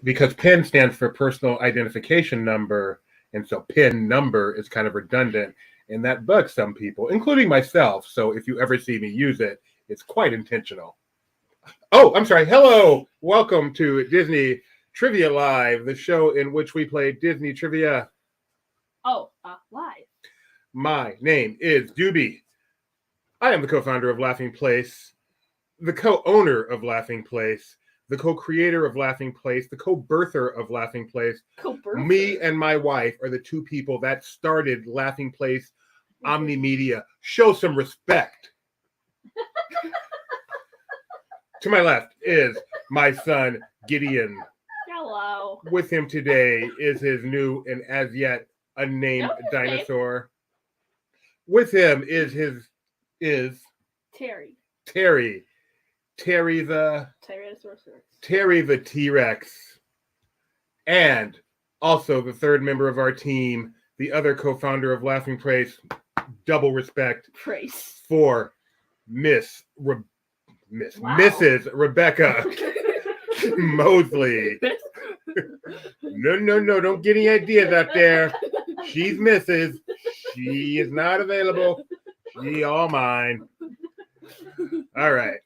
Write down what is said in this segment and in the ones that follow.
because PIN stands for personal identification number, and so PIN number is kind of redundant, and that bugs some people, including myself. So if you ever see me use it, it's quite intentional. Oh, I'm sorry. Hello. Welcome to Disney Trivia Live, the show in which we play Disney trivia. Live. My name is Doobie. I am the co-founder of Laughing Place, the co-owner of Laughing Place, the co-creator of Laughing Place, the co-birther of Laughing Place. Co-birther. Me and my wife are the two people that started Laughing Place Omnimedia. Show some respect. To my left is my son, Gideon. Hello. With him today is his new and as yet unnamed dinosaur. With him is Terry. Terry the T-Rex. And also the third member of our team, the other co-founder of Laughing Place, double respect for Mrs. Rebecca Mosley. No, don't get any ideas out there. She's Mrs. She is not available. She all mine. All right.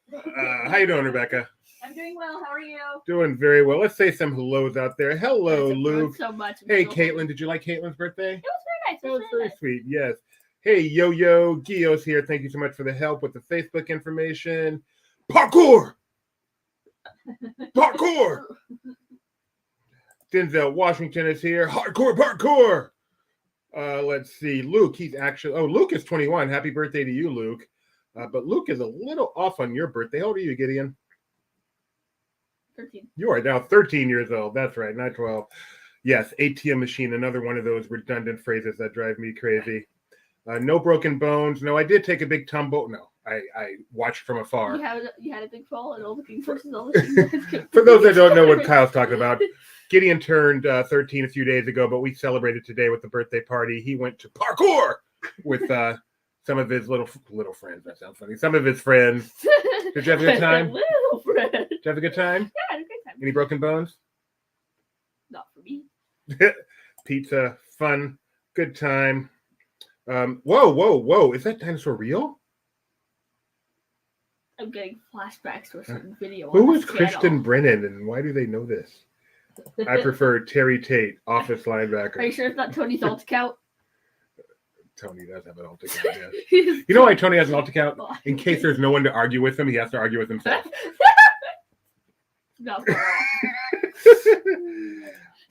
How you doing, Rebecca? I'm doing well. How are you? Doing very well. Let's say some hellos out there. Hello, Luke. So much. Hey, Caitlin. Did you like Caitlin's birthday? It was very nice. It was very sweet. Yes. Hey, Yo-Yo. Gio's here. Thank you so much for the help with the Facebook information. Parkour! Denzel Washington is here. Hardcore parkour! Let's see. Luke, Luke is 21. Happy birthday to you, Luke. But Luke is a little off on your birthday. How old are you, Gideon? 13. You are now 13 years old. That's right, not 12. Yes, ATM machine, another one of those redundant phrases that drive me crazy. No broken bones. No, I did take a big tumble. No, I watched from afar. You had a big fall and all the things versus all the things. For those that don't know what Kyle's talking about, Gideon turned 13 a few days ago, but we celebrated today with the birthday party. He went to parkour with some of his little friends. That sounds funny. Some of his friends. Did you have a good time? Little friend. Did you have a good time? Yeah, I had a good time. Any broken bones? Not for me. Pizza, fun, good time. Whoa. Is that dinosaur real? I'm getting flashbacks to a certain video. Who is Christian Brennan and why do they know this? I prefer Terry Tate, office linebacker. Are you sure it's not Tony's alt account? Tony does have an alt account, yes. You know why Tony has an alt account? In case there's no one to argue with him, he has to argue with himself. No.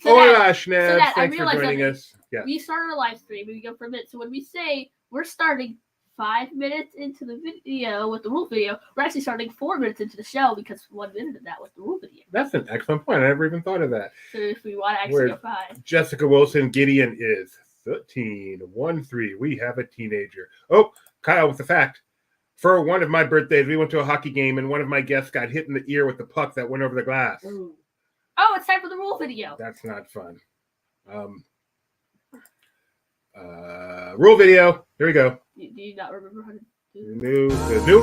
Hola, Schnabs. Thanks for joining us. Yeah. We started a live stream and we go for a minute. So when we say we're starting 5 minutes into the video with the rule video, we're actually starting 4 minutes into the show because 1 minute of that was the rule video. That's an excellent point. I never even thought of that. So if we want to actually go 5. Jessica Wilson, Gideon is 13. 1-3. We have a teenager. Oh, Kyle with the fact. For one of my birthdays, we went to a hockey game and one of my guests got hit in the ear with the puck that went over the glass. Ooh. Oh, it's time for the rule video. That's not fun. Rule video. Here we go. Do you not remember how to do this? New.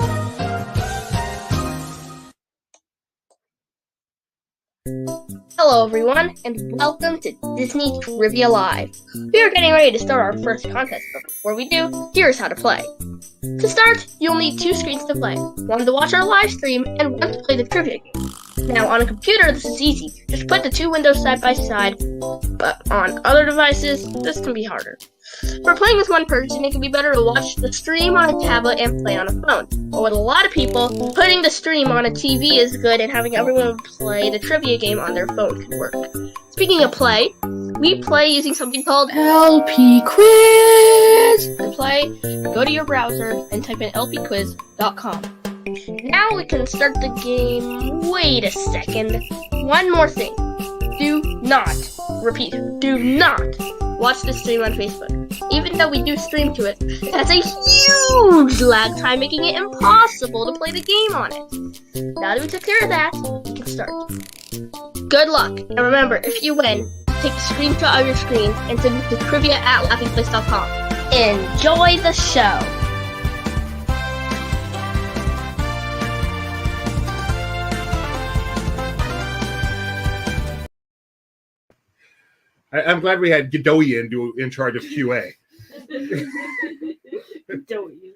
Hello everyone, and welcome to Disney Trivia Live. We are getting ready to start our first contest, but before we do, here's how to play. To start, you'll need 2 screens to play. One to watch our live stream, and one to play the trivia game. Now, on a computer, this is easy. Just put the 2 windows side by side, but on other devices, this can be harder. For playing with one person, it can be better to watch the stream on a tablet and play on a phone. But with a lot of people, putting the stream on a TV is good, and having everyone play the trivia game on their phone can work. Speaking of play, we play using something called LP Quiz. To play, go to your browser and type in lpquiz.com. Now we can start the game. Wait a second. One more thing. Do not watch the stream on Facebook. Even though we do stream to it, it has a huge lag time, making it impossible to play the game on it. Now that we took care of that, we can start. Good luck, and remember, if you win, take a screenshot of your screen and send it to trivia@laughingplace.com. Enjoy the show! I'm glad we had Godoyan in charge of QA. Don't you?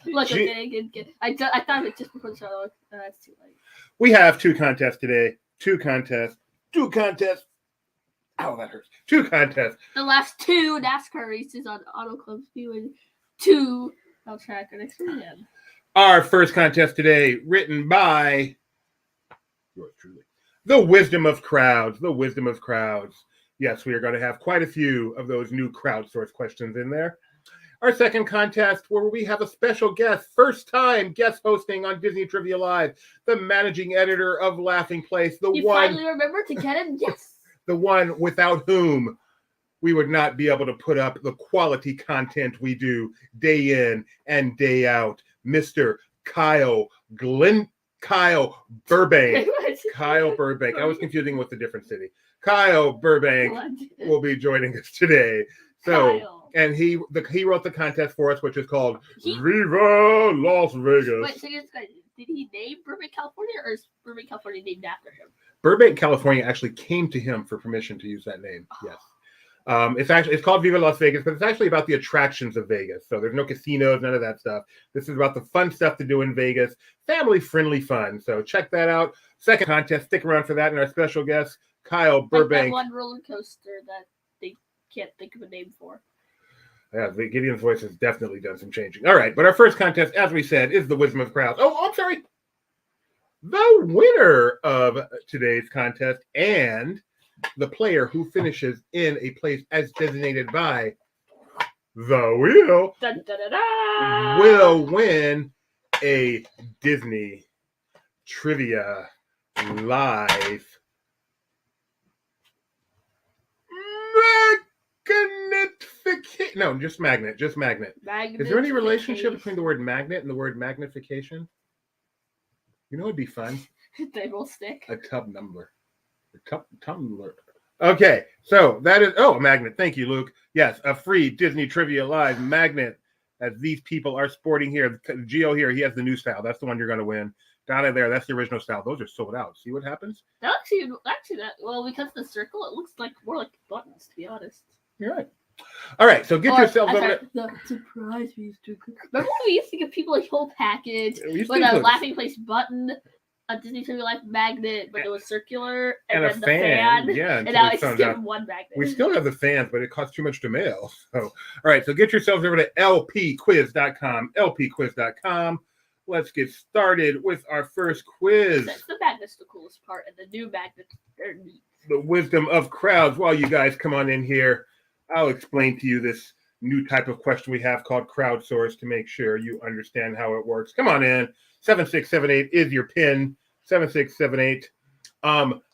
Look, okay, I thought of it just before the show. That's too late. We have two contests today. Two contests. Ow, that hurts. Two contests. The last two NASCAR races on Auto Club Speedway 2 track are next weekend. Our first contest today, written by yours truly, The Wisdom of Crowds. The Wisdom of Crowds. Yes, we are going to have quite a few of those new crowdsource questions in there. Our second contest, where we have a special guest, first time guest hosting on Disney Trivia Live, the managing editor of Laughing Place, You finally remembered to get him? Yes. The one without whom we would not be able to put up the quality content we do day in and day out, Mr. Kyle Burbank. Kyle Burbank. I was confusing with a different city. Kyle Burbank will be joining us today. So, Kyle. And he wrote the contest for us, which is called Viva Las Vegas. Wait, so did he name Burbank, California, or is Burbank, California named after him? Burbank, California actually came to him for permission to use that name. Yes. It's called Viva Las Vegas, but it's actually about the attractions of Vegas. So there's no casinos, none of that stuff. This is about the fun stuff to do in Vegas, family-friendly fun. So check that out. Second contest, stick around for that. And our special guest, Kyle Burbank. Like that one roller coaster that they can't think of a name for. Yeah, Gideon's voice has definitely done some changing. All right, but our first contest, as we said, is the Wisdom of Crowds. Oh, I'm sorry. The winner of today's contest and the player who finishes in a place as designated by the wheel Dun, dun, dun, dun. will win a Disney Trivia Live magnification. No, just magnet. Is there any relationship between the word magnet and the word magnification? You know, it'd be fun. They will stick. A tub number. Tumbler. Okay, so that is a magnet. Thank you, Luke. Yes, a free Disney Trivia Live magnet, as these people are sporting here. Gio here, he has the new style. That's the one you're going to win. Donna there, that's the original style. Those are sold out. See what happens? Actually, because of the circle, it looks like more like buttons, to be honest. You're right. All right, so get yourselves over there. The surprise we used to. Remember when we used to give people a whole package with a those. Laughing Place button, a Disney Trivia Life magnet, but it was circular, and a then the fan. fan. Yeah, And now I just found give out. one magnet. We still have the fans, but it costs too much to mail. So, all right, so get yourselves over to lpquiz.com. lpquiz.com. Let's get started with our first quiz. The magnet's the coolest part, and the new magnets are neat. The Wisdom of Crowds. While you guys come on in here, I'll explain to you this new type of question we have called Crowdsource to make sure you understand how it works. Come on in. 7678 is your pin. 7678.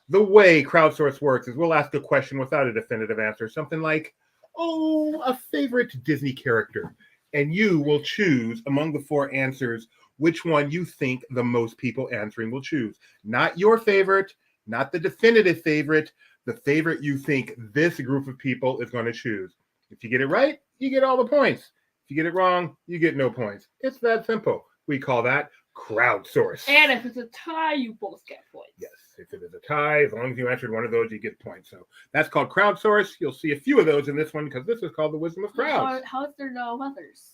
The way Crowdsource works is we'll ask a question without a definitive answer. Something like, a favorite Disney character. And you will choose among the four answers which one you think the most people answering will choose. Not your favorite, not the definitive favorite, the favorite you think this group of people is going to choose. If you get it right, you get all the points. If you get it wrong, you get no points. It's that simple. We call that Crowdsource. And if it's a tie, you both get points. Yes, if it is a tie, as long as you answered one of those, you get points. So that's called Crowdsource. You'll see a few of those in this one because this is called the Wisdom of Crowds. How is there no others?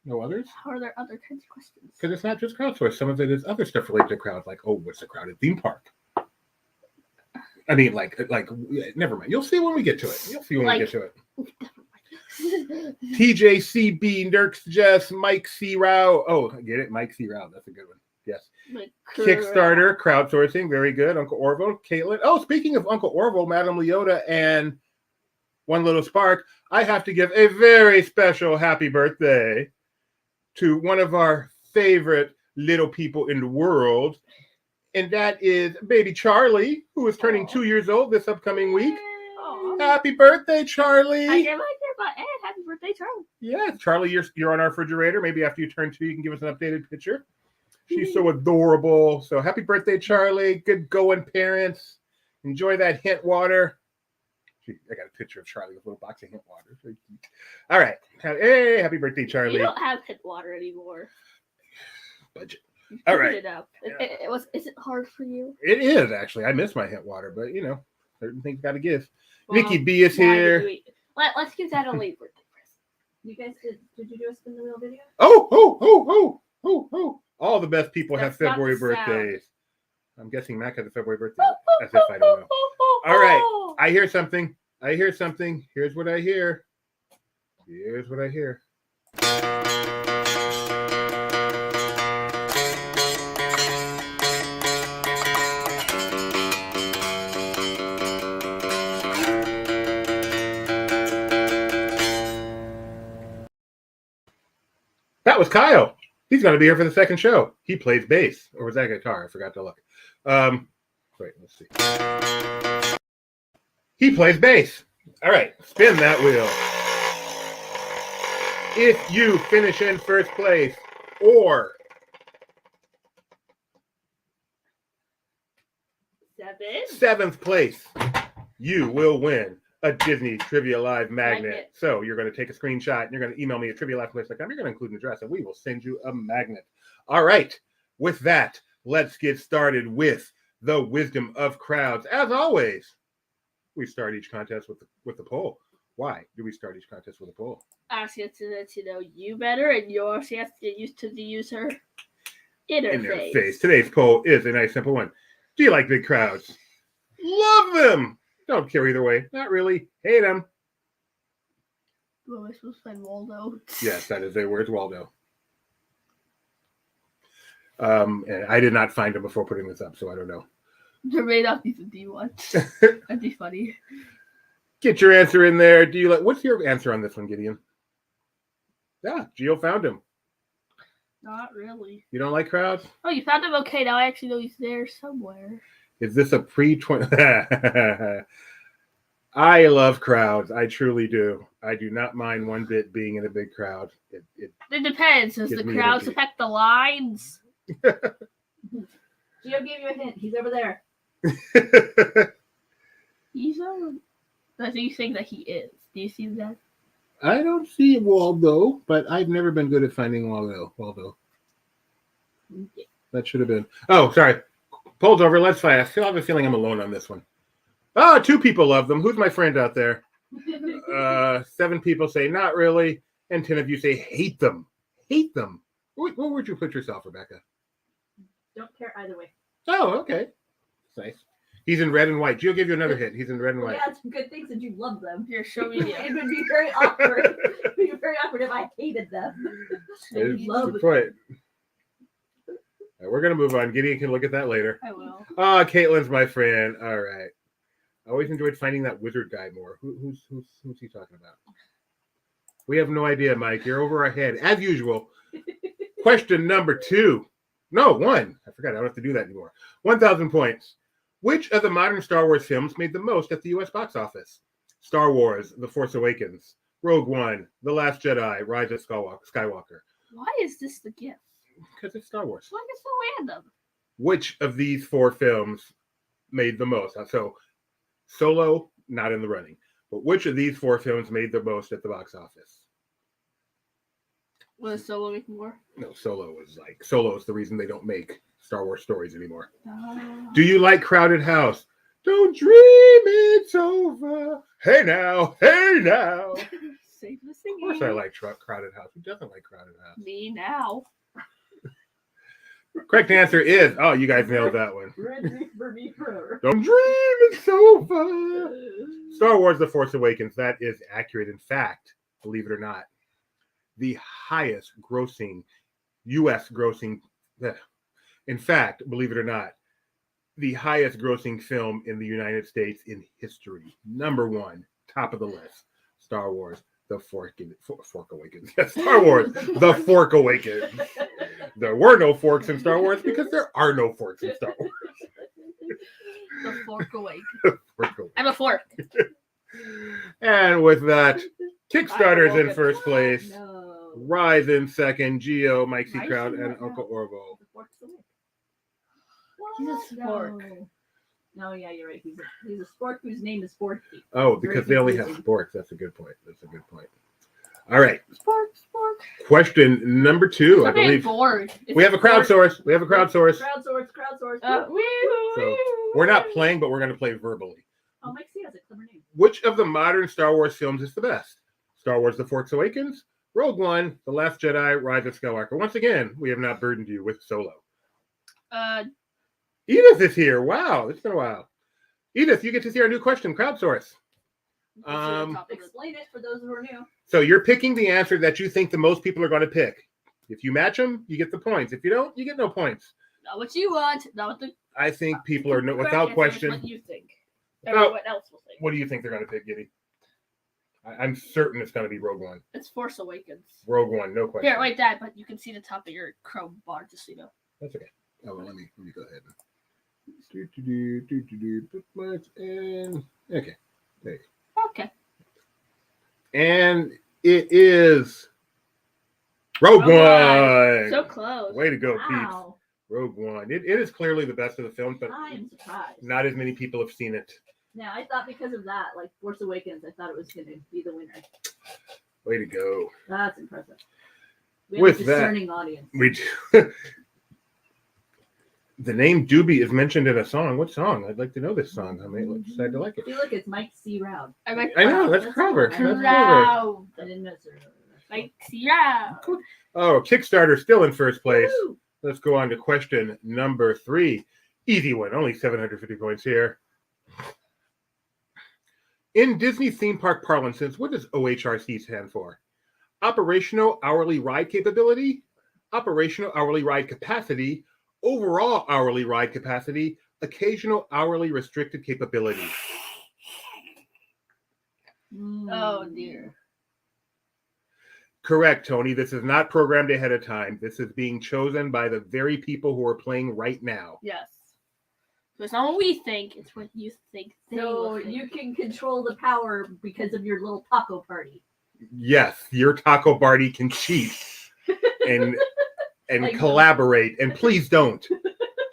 No others? How are there other kinds of questions? Because it's not just Crowdsource. Some of it is other stuff related to crowds, like, what's a crowded theme park? I mean, never mind. You'll see when we get to it. We get to it. TJCB, Nurks Jess, Mike C. Rao. Oh, get it? Mike C. Rao. That's a good one. Yes. Kickstarter, crowdsourcing. Very good. Uncle Orville, Caitlin. Oh, speaking of Uncle Orville, Madame Leota, and One Little Spark, I have to give a very special happy birthday to one of our favorite little people in the world. And that is baby Charlie, who is turning 2 years old this upcoming week. Aww. Happy birthday, Charlie. I can't happy birthday, Charlie. Yeah, Charlie, you're on our refrigerator. Maybe after you turn 2, you can give us an updated picture. She's so adorable. So happy birthday, Charlie. Good going, parents. Enjoy that hint water. I got a picture of Charlie with a little box of hint water. All right. Hey, happy birthday, Charlie. You don't have hint water anymore. Budget. All right. It up. Is it hard for you? It is, actually. I miss my hint water, but, Certain things got to give. Well, Nikki B is why did here. Let's give that a late birthday present. You guys did you do a spin the wheel video? Oh. All the best people have That's not February the sound. birthdays. I'm guessing Mac has a February birthday. As if I don't know. All right. I hear something. Here's what I hear. That was Kyle. He's going to be here for the second show. He plays bass. Or was that guitar? I forgot to look. Wait, let's see. He plays bass. All right, spin that wheel. If you finish in first place or 7th place, you will win a Disney Trivia Live magnet. So you're going to take a screenshot and you're going to email me at trivialiveplace.com. You're going to include an address and we will send you a magnet. All right. With that, let's get started with the wisdom of crowds. As always, we start each contest with the poll. Why do we start each contest with a poll? Ask it to know you better, and yours has to get used to the user interface. Today's poll is a nice simple one. Do you like big crowds? Love them. Don't care either way. Not really. Hate them. What am I supposed to find Waldo? Yes, that is a where's Waldo. And I did not find him before putting this up, so I don't know. There may not be the D one. That'd be funny. Get your answer in there. Do you like? What's your answer on this one, Gideon? Yeah, Gio found him. Not really. You don't like crowds? Oh, you found him? Okay, now I actually know he's there somewhere. Is this a pre-20? I love crowds. I truly do. I do not mind one bit being in a big crowd. It depends. Does the gives me crowds energy. affect the lines? Gio gave you a hint. He's over there. He's over. I think you think that he is. Do you see that? I don't see Waldo, but I've never been good at finding Waldo. That should have been. Oh, sorry. Poll's over. Let's fast. I have a feeling I'm alone on this one. Oh, 2 people love them. Who's my friend out there? 7 people say not really, and 10 of you say hate them. Hate them. Where would you put yourself, Rebecca? Don't care either way. Oh, okay. Nice. He's in red and white. Gio gave you another hint. He's in red and white. Yeah, some good things that you love them. Here, show me. It would be very awkward. It would be very awkward if I hated them. It's You love good point. All right, we're gonna move on. Gideon can look at that later. I will. Ah, Caitlin's my friend. All right. I always enjoyed finding that wizard guy more. Who's he talking about? We have no idea, Mike. You're over our head as usual. Question number 2. No, 1. I forgot. I don't have to do that anymore. 1,000 points. Which of the modern Star Wars films made the most at the U.S. box office? Star Wars: The Force Awakens, Rogue One, The Last Jedi, Rise of Skywalker. Why is this the gift? Because it's Star Wars. Why is it so random? Which of these 4 films made the most? So, Solo, not in the running. But which of these 4 films made the most at the box office? Was Solo make more? No, Solo is the reason they don't make Star Wars stories anymore. Do you like Crowded House? Don't dream it's over. Hey now. Save the Of singing. course I like Crowded House. Who doesn't like Crowded House? Me now. Correct answer is, oh, you guys nailed that one. Red for me forever. Don't dream it's over. Star Wars: The Force Awakens. That is accurate. In fact, believe it or not, the highest grossing U.S. grossing. In fact, believe it or not, the highest grossing film in the United States in history. Number 1, top of the list. Star Wars: The Fork Awakens. Yes, Star Wars: The Fork Awakens. There were no forks in Star Wars because there are no forks in Star Wars. The fork awake. Fork Awakens. I'm a fork. And with that, Kickstarter's in first place. No. Rise in second. Gio, Mike C. Rise Crowd, in and what Uncle Orvo. The fork's the way. He's a spork. No, yeah, you're right. He's a spork whose name is Sporky. Oh, because they only have confusing. sporks. That's a good point. All right. Spork. Question number 2, I believe. Bored. We have a crowdsource. Crowdsource. So we're not playing, but we're going to play verbally. Oh, Mike C has a clever name. Which of the modern Star Wars films is the best? Star Wars The Force Awakens, Rogue One, The Last Jedi, Rise of Skywalker. Once again, we have not burdened you with Solo. Edith is here. Wow, it's been a while. Edith, you get to see our new question, Crowdsource. Explain it for those who are new. So you're picking the answer that you think the most people are going to pick. If you match them, you get the points. If you don't, you get no points. Not what you want. Not what the. I think people are correct without answer is question. What you think? Well, What else will think? What do you think they're going to pick, Giddy? I'm certain it's going to be Rogue One. It's Force Awakens. Rogue One, no question. Here, wait, Dad, but you can see the top of your Chrome bar, just so you know. That's okay. Oh, well, let me go ahead. Bookmarks and okay, there you go. Okay. And it is Rogue One. So close. Way to go, peeps. Wow. Rogue One. It is clearly the best of the films, but I am surprised. not as many people have seen it. Yeah, I thought because of that, like Force Awakens, I thought it was going to be the winner. Way to go. That's impressive. We With have a discerning audience. We do. The name Doobie is mentioned in a song. What song? I'd like to know this song. I may decide to like it. I feel like it's Mike C. Round. I know, that's clever. cool. That's clever. Wow. I didn't miss her. Like, yeah. Oh, Kickstarter still in first place. Woo! Let's go on to question number 3. Easy one, only 750 points here. In Disney theme park parlance, what does OHRC stand for? Operational Hourly Ride Capability, Operational Hourly Ride Capacity, Overall Hourly Ride Capacity, Occasional Hourly Restricted Capability. Oh, dear. Correct, Tony. This is not programmed ahead of time. This is being chosen by the very people who are playing right now. Yes. So it's not what we think, it's what you think they So will think. you can control the power because of your little taco party. Yes, your taco party can cheat and Like- collaborate. And please don't.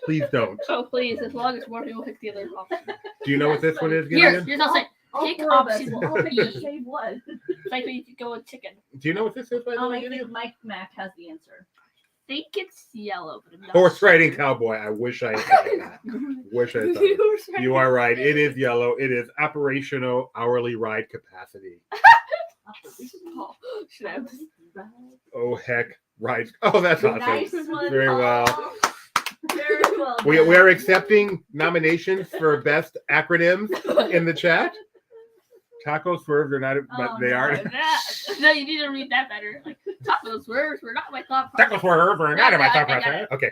Please don't. Oh, please, as long as more people pick the other option. Do you know what this one is, Here's Gideon? I'll say, All pick 4 of us option will all pick B. the same one. It's like when you could go with chicken. Do you know what this is, by the way, I Gideon? think Mike Mac has the answer. I think it's yellow, but I'm not Horse sure. riding cowboy. I wish I had thought of that. Wish I had thought of that. Horse riding. You are right. It is yellow. It is operational hourly ride capacity. Oh, should I have this? Oh, heck. Right. Oh, that's awesome. Nice one. Very well. Paul. Very well. We done. are accepting nominations for best acronyms in the chat. Taco swerves are not, but Oh, they no. are. No, you need to read that better. Like, taco swerves were not my thought Taco process. swerves are not in my I thought got process. it. Okay.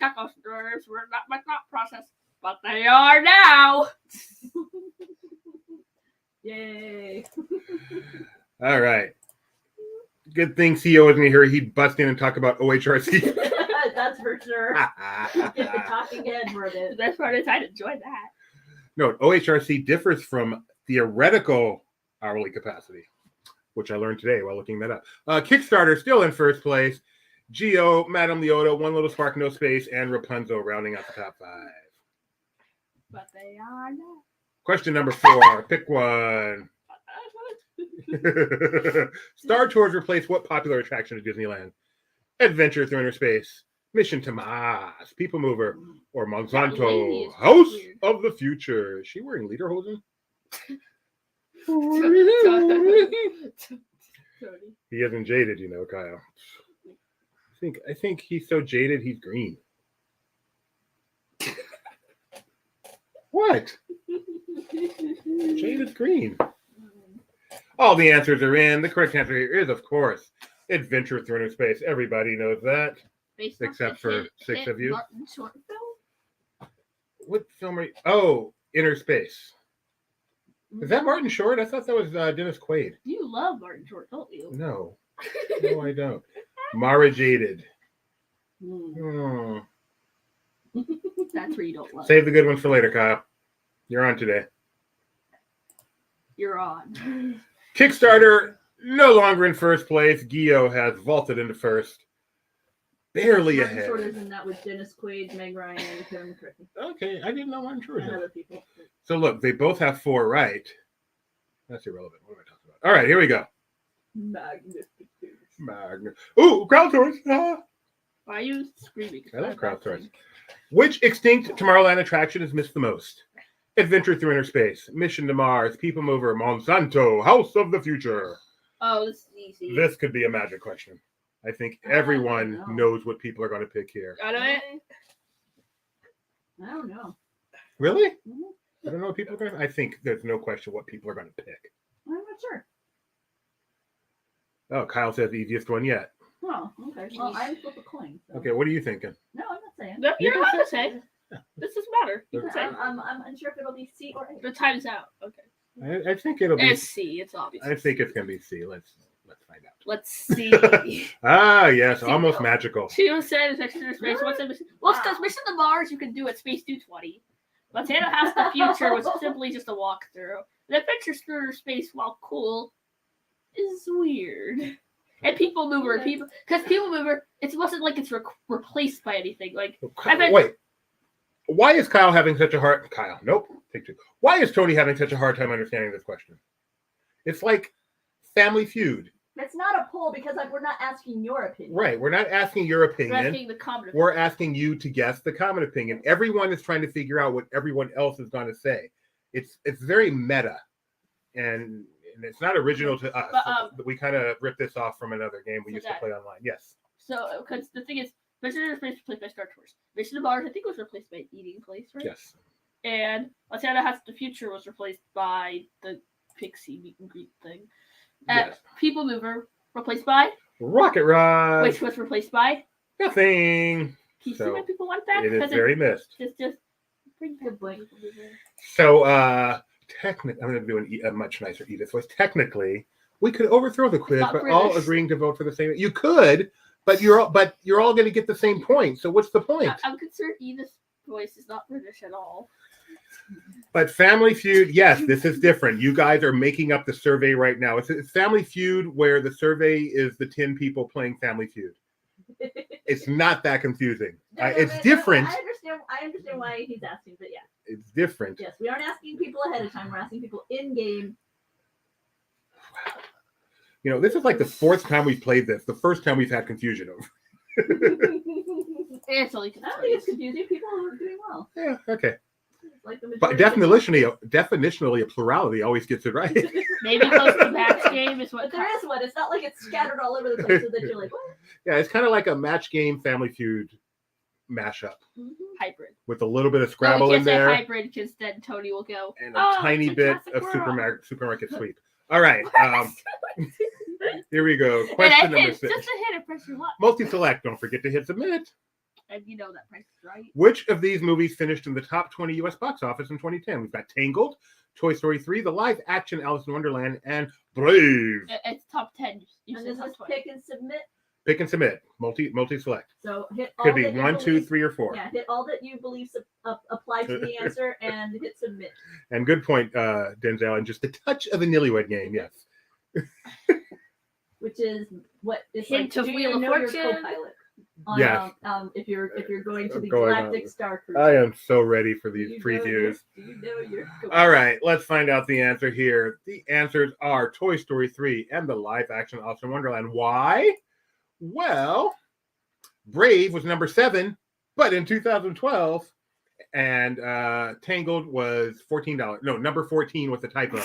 Taco swerves were not my thought process, but they are now. Yay. All right. Good thing CEO isn't here. He'd bust in and talk about OHRC. That's for sure. Get the talking head for The it. best part is I'd enjoy that. No, OHRC differs from theoretical hourly capacity, which I learned today while looking that up. Kickstarter still in first place. Geo, Madame Leota, One Little Spark, No Space, and Rapunzel rounding out the top 5. But they are now. Question number 4. Pick one. Star Tours replace what popular attraction at Disneyland? Adventure Through Inner Space, Mission to Mars, People Mover, or That lady Monsanto, is House weird. of the Future. Is she wearing lederhosen? He isn't jaded, you know, Kyle. I think he's so jaded he's green. What? Jaded green. All the answers are in. The correct answer here is, of course, Adventure Through Inner Space. Everybody knows that. Based off Except the for hit- 6 hit of you. Martin short film? What film are you? Oh, Inner Space. Is that Martin Short? I thought that was Dennis Quaid. You love Martin Short, don't you? No. No, I don't. Mara Jaded. Mm. Hmm. That's where you don't love. Save the good ones for later, Kyle. You're on today. You're on. Kickstarter no longer in first place. Gio has vaulted into first. Barely Martin ahead. Short is in that with Dennis Quaid, Meg Ryan, and Kevin McCarthy, Okay, I didn't know Martin Short was and in it. other people. So look, they both have 4 right. That's irrelevant. What am I talking about? All right, here we go. Magnificent. Ooh, Crowdsource. Ah. Why are you screaming? I love Crowdsource. Which extinct Tomorrowland attraction has missed the most? Adventure Through Inner Space, Mission to Mars, People Mover, Monsanto, House of the Future. Oh, this is easy. This could be a magic question. I think everyone knows what people are going to pick here. Got it? I don't know. Really? Mhm. I don't know what people are going to. I think there's no question what people are going to pick. I'm not sure. Oh, Kyle says easiest one yet. Oh, okay. Well, I flip a coin. So. Okay, what are you thinking? No, I'm not saying. No, you You don't can have to say. This doesn't matter. You can say. I'm unsure if it'll be C or A. The time's out. Okay. I think it'll be. It's C. It's obvious. I think it's going to be C. Let's find out. Let's see. Ah, yes, See, almost no. magical. She was saying Mission to Space. What's the mission? Well, because Mission to Mars you can do at Space 220. Montana House of the Future was simply just a walkthrough. The Adventure Through Space, while cool, is weird. And People Mover, because People Mover, it wasn't like it's replaced by anything. Like, Wait, why is Kyle having such a hard? Kyle, nope. Take two. Why is Tony having such a hard time understanding this question? It's like Family Feud. It's not a poll because we're not asking your opinion. Right. We're not asking your we're opinion. asking the common. We're asking you to guess the common opinion. Everyone is trying to figure out what everyone else is going to say. It's very meta, and it's not original to us. But, we kind of ripped this off from another game we used to play online. Yes. So, because the thing is, Mission to Space was replaced by Star Tours. Mission to Mars, I think, was replaced by Eating Place, right? Yes. And Montana House of the Future was replaced by the Pixie meet and greet thing. And Yes. People Mover replaced by Rocket Rod. which was replaced by. Nothing. Can you see So, why people want that? It is Because very missed. It's just pretty Good point. So, technically, I'm going to do a much nicer Edith voice. Technically, we could overthrow the quiz not by British. all agreeing to vote for the same. You could, but you're all going to get the same point. So what's the point? I'm concerned Edith's voice is not British at all. But Family Feud, yes, this is different. You guys are making up the survey right now. It's Family Feud where the survey is the 10 people playing Family Feud. It's not that confusing. It's different. I understand why he's asking, but yeah. It's different. Yes, we aren't asking people ahead of time. We're asking people in game. You know, this is like the fourth time we've played this. The first time we've had confusion over. It's only I don't think it's confusing. People are doing well. Yeah, okay. Like the But majority definitionally, a plurality always gets it right. maybe close to match game is what. But there is one. It's not like it's scattered all over the place so that you're like, what? Yeah, it's kind of like a match game Family Feud mashup Hybrid. with a little bit of No, Scrabble we in can't say there hybrid because then Tony will go. and a tiny it's a bit classic of world." supermarket sweep. All right, here we go. And Question I number hit 6. just a hit and press your luck. Multi-select. Don't forget to hit submit. And you know that price is right. Which of these movies finished in the top 20 U.S. box office in 2010? We've got Tangled, Toy Story 3, the live-action Alice in Wonderland, and Brave. It's top 10. You And said this top is 20. pick and submit. Pick and submit. Multi-select. So hit all Could be that you 1, 2, believe- 3, or 4. Yeah, hit all that you believe apply to the answer and hit submit. And good point, Denzel. And just a touch of a Nillywed game, yes. Which is what it's Hint like. of Do Wheel you of know your Fortune. co-pilot? On, Yes. If you're going to the Going on. Galactic Star Cruise. I am so ready for Do these you know previews. you know your co-pilot? All right, let's find out the answer here. The answers are Toy Story 3 and the live-action Alice in Wonderland. Why? Well, Brave was number 7, but in 2012, and Tangled was $14. No, number 14 with the typo.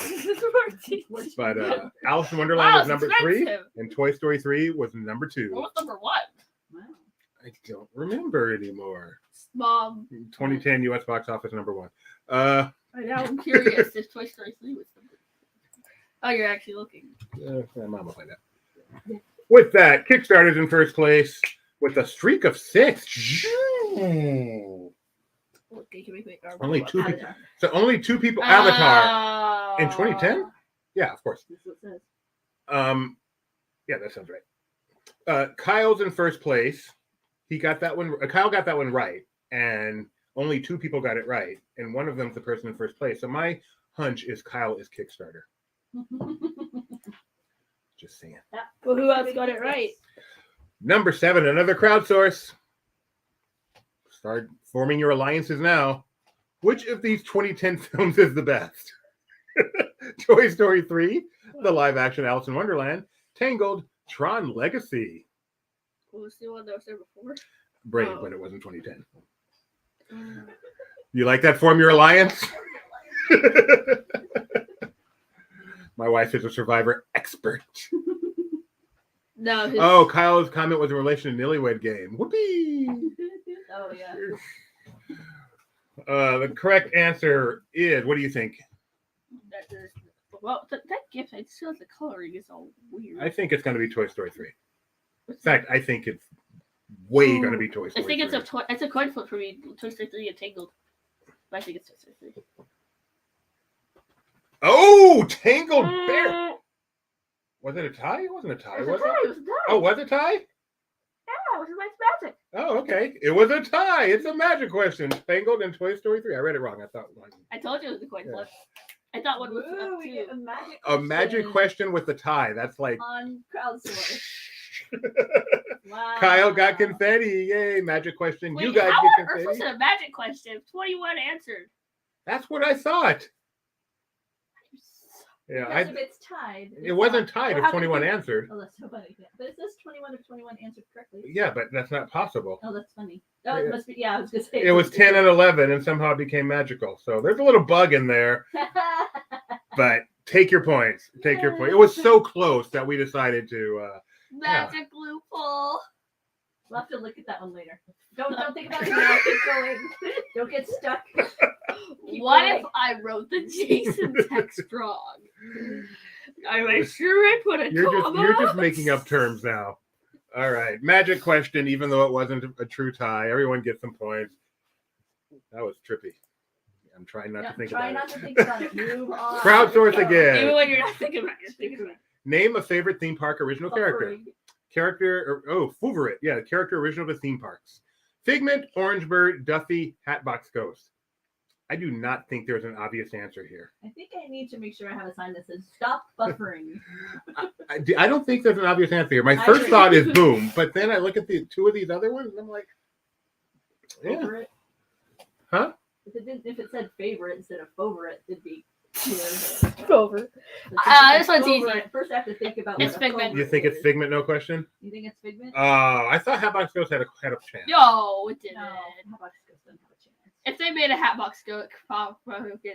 But Alice in Wonderland Wow, was number it's 3, expensive. and Toy Story 3 was number 2. What was number 1? Wow. I don't remember anymore. Mom. 2010 U.S. box office number 1. Now I'm curious if Toy Story 3 was number 1. Oh, you're actually looking. Mom will find out. With that, Kickstarter's in first place with a streak of 6. Okay, can we make our Only 2 people. Avatar. So only 2 people. Avatar in 2010. Yeah, of course. That's what it says. Yeah, that sounds right. Kyle's in first place. He got that one. Kyle got that one right, and only 2 people got it right, and one of them's the person in first place. So my hunch is Kyle is Kickstarter. Just saying. Well, who else got it right? Number 7, another crowdsource. Start forming your alliances now. Which of these 2010 films is the best? Toy Story 3, the live-action Alice in Wonderland, Tangled, Tron Legacy. What was the one that was there before? Brave, Oh. but it wasn't 2010. You like that? Form your alliance? My wife is a Survivor expert. No. Oh, Kyle's comment was in relation to Newlywed Game. Whoopee! Oh yeah. The correct answer is, what do you think? Well, that gift, I just feel like the coloring is all weird. I think it's going to be Toy Story 3. In fact, I think it's way going to be Toy Story 3. I think it's a coin flip for me. Toy Story 3 and Tangled. But I think it's Toy Story 3. Oh, Tangled Bear. Was it a tie? It wasn't a tie, It was was a tie. it? It was a tie. Oh, was it a tie? Yeah, it was a magic. Oh, okay. It was a tie. It's a magic question. Tangled and Toy Story 3. I read it wrong. I thought one. I told you it was a coin Yeah. flip. I thought one was Ooh, we get two. a magic A magic question with the tie. That's like on Crowdsource. Wow. Kyle got confetti. Yay, magic question. Wait, You guys how get on earth confetti. was it a magic question? 21 answered. That's what I thought. Yeah, Because if it's tied. it wasn't tied Well, if how can 21 it be- answered. Oh, that's so funny. Yeah. But it says 21 if 21 answered correctly. Yeah, but that's not possible. Oh, that's funny. Oh, Yeah. it must be. Yeah, I was gonna say. It was 10 and 11, and somehow it became magical. So there's a little bug in there, but take your points. Take your point. It was so close that we decided to. Magic loophole. We'll have to look at that one later. Don't think about it now. Keep going. Don't get stuck. Keep What going. if I wrote the Jason text wrong? I'm sure I put a You're just making up terms now. All right, magic question. Even though it wasn't a true tie, everyone gets some points. That was trippy. I'm trying not to think Try about not it. to think about it. Move on. Crowdsource Go. again. Even when you're not thinking about it, you're thinking about it. Name a favorite theme park original character. Buffering. Favorite. Yeah, character original to theme parks. Figment, Orange Bird, Duffy, Hatbox Ghost. I do not think there's an obvious answer here. I think I need to make sure I have a sign that says "Stop buffering." I don't think there's an obvious answer here. My I first agree. thought is Boom, but then I look at the two of these other ones and I'm like, yeah. Favorite. Huh? If it said favorite instead of favorite, it'd be clear. Over. This one's easy. First, I have to think about. It's what a Figment. favorite You think it's is. Figment, no question? You think it's Figment? I thought Hatbox Ghost had a chance. No, it didn't. No. How about this doesn't have a chance? If they made a Hatbox go,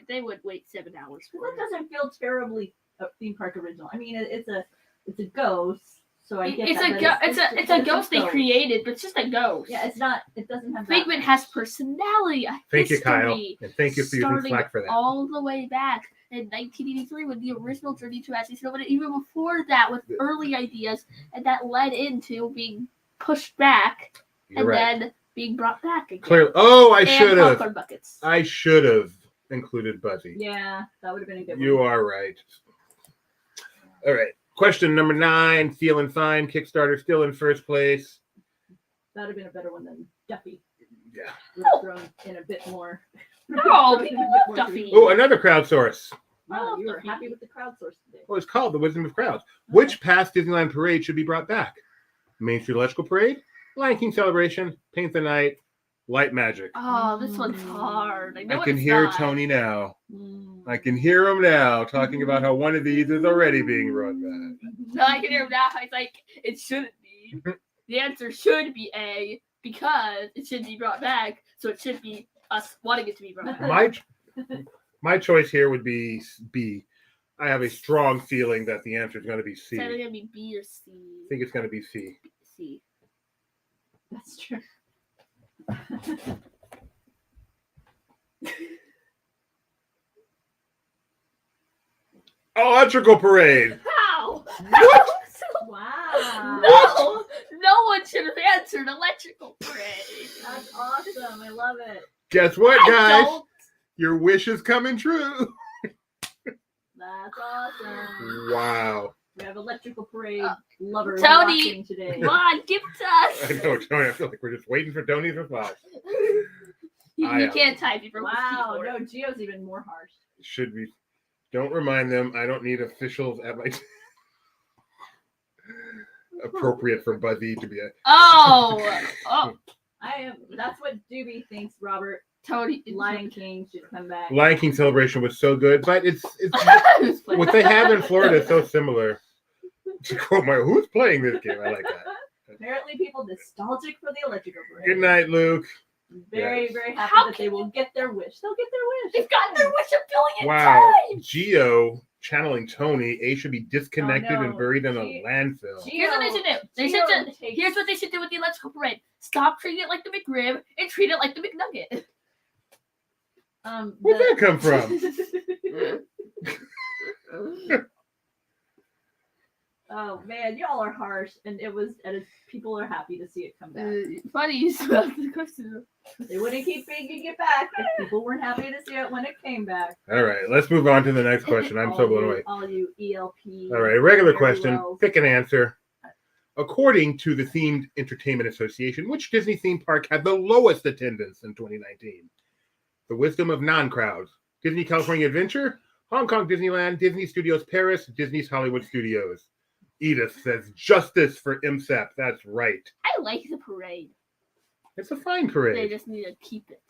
they would wait 7 hours for That it. doesn't feel terribly theme park original. I mean, it's a ghost, so I get It's that, a but it's a ghost they created, but it's just a ghost. Yeah, it's not. It doesn't have. Figment has personality. Thank you, Kyle. history, And thank you for using starting Slack for that. all the way back in 1983 with the original Journey to Ashley Snow, but even before that with early ideas, and that led into being pushed back You're and right. then being brought back again. Clearly. Oh, I And should have. popcorn buckets. I should have included Buzzy. Yeah, that would have been a good one. You are right. All right. Question number 9. Feeling fine. Kickstarter still in first place. That would have been a better one than Duffy. Yeah. Would have thrown in a bit more. No, Thrown in people a bit love more Duffy. Oh, another crowdsource. Wow, you were Duffy. happy with the crowdsource today. Well, it's called The Wisdom of Crowds. Which past Disneyland parade should be brought back? Main Street Electrical Parade, Lion King Celebration, Paint the Night, Light Magic. Oh, this one's hard. I know I can it's hear not. Tony now. Mm. I can hear him now talking about how one of these is already being brought back. No, I can hear him now. He's like, it shouldn't be. The answer should be A because it should be brought back. So it should be us wanting it to be brought back. My choice here would be B. I have a strong feeling that the answer is going to be C. It's either I gonna be B or C. think it's going to be C. C. That's true. Electrical Parade. How? What? Wow. No, no one should have answered electrical parade. That's awesome. I love it. Guess what, I guys? don't. Your wish is coming true. That's awesome. Wow. We have electrical parade lovers Tony. watching today. Come on, give it to us. I know, Tony. I feel like we're just waiting for Tony's response. You I can't type. You broke his Wow. keyboard. No, Geo's even more harsh. Should be. Don't remind them. I don't need officials at my. Appropriate for Buzzy to be a. Oh, oh, I am. That's what Doobie thinks. Robert, Tony. Lion King should come back. Lion King Celebration was so good, but it's what they have in Florida is so similar. To quote who's playing this game? I like that. Apparently, people nostalgic for the electrical parade. Good night, Luke. Very, very happy How that they will get their wish. They'll get their wish. They've gotten their wish a billion Wow. times. Geo channeling Tony. A should be disconnected Oh, no. and buried in a landfill. Here's what they should do. Here's what they should do with the electrical parade. Stop treating it like the McRib and treat it like the McNugget. Where'd that come from? Oh man, y'all are harsh, and people are happy to see it come back. Funny you about the question. They wouldn't keep bringing it back if people weren't happy to see it when it came back. All right, let's move on to the next question. I'm so blown away. All you ELP. All right, regular very question. well. Pick an answer. According to the Themed Entertainment Association, which Disney theme park had the lowest attendance in 2019? The wisdom of non-crowds. Disney California Adventure, Hong Kong Disneyland, Disney Studios Paris, Disney's Hollywood Studios. Edith says justice for MSEP. That's right. I like the parade. It's a fine They parade. just need to keep it.